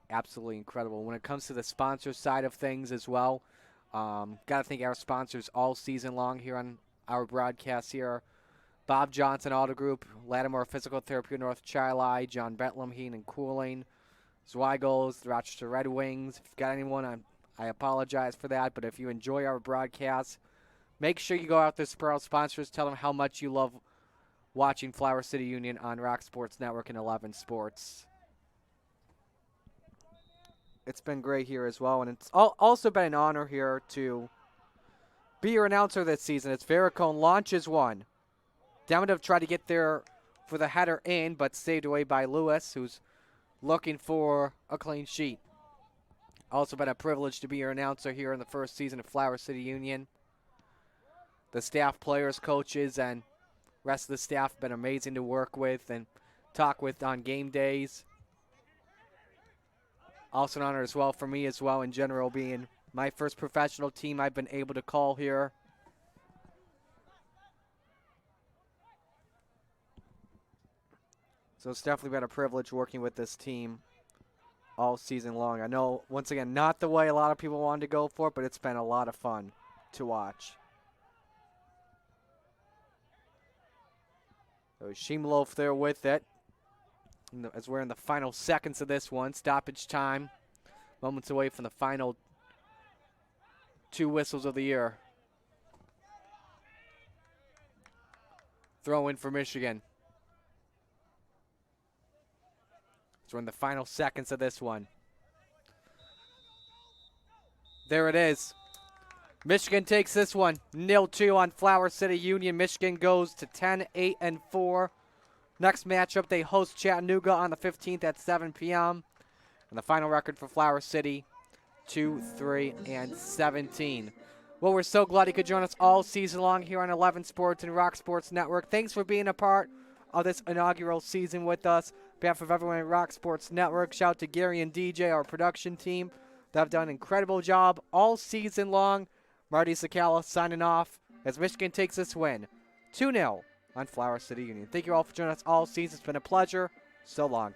absolutely incredible. When it comes to the sponsor side of things as well, got to thank our sponsors all season long here on our broadcast here. Bob Johnson Auto Group, Lattimore Physical Therapy, North Chi-Li, John Bentlem Heating and Cooling, Zweigel's, the Rochester Red Wings. If you've got anyone, I apologize for that, but if you enjoy our broadcast, make sure you go out there, support our sponsors, tell them how much you love watching Flower City Union on Rock Sports Network and 11 Sports. It's been great here as well, and it's also been an honor here to be your announcer this season. It's Vericone launches one. Demidov tried to get there for the header in, but saved away by Lewis, who's looking for a clean sheet. Also been a privilege to be your announcer here in the first season of Flower City Union. The staff, players, coaches, and rest of the staff have been amazing to work with and talk with on game days. Also an honor as well for me as well in general, being my first professional team I've been able to call here. So it's definitely been a privilege working with this team all season long. I know, once again, not the way a lot of people wanted to go for it, but it's been a lot of fun to watch. So Shimlof there with it. As we're in the final seconds of this one, stoppage time. Moments away from the final 2 whistles of the year. Throw in for Michigan. So we're in the final seconds of this one. There it is. Michigan takes this one, 0-2 on Flower City Union. Michigan goes to 10-8-4. Next matchup, they host Chattanooga on the 15th at 7 p.m. And the final record for Flower City, 2-3-17. Well, we're so glad you could join us all season long here on 11 Sports and Rock Sports Network. Thanks for being a part of this inaugural season with us. On behalf of everyone at Rock Sports Network, shout out to Gary and DJ, our production team. They've done an incredible job all season long. Marty Sakala signing off as Michigan takes this win, 2-0 on Flower City Union. Thank you all for joining us all season. It's been a pleasure. So long.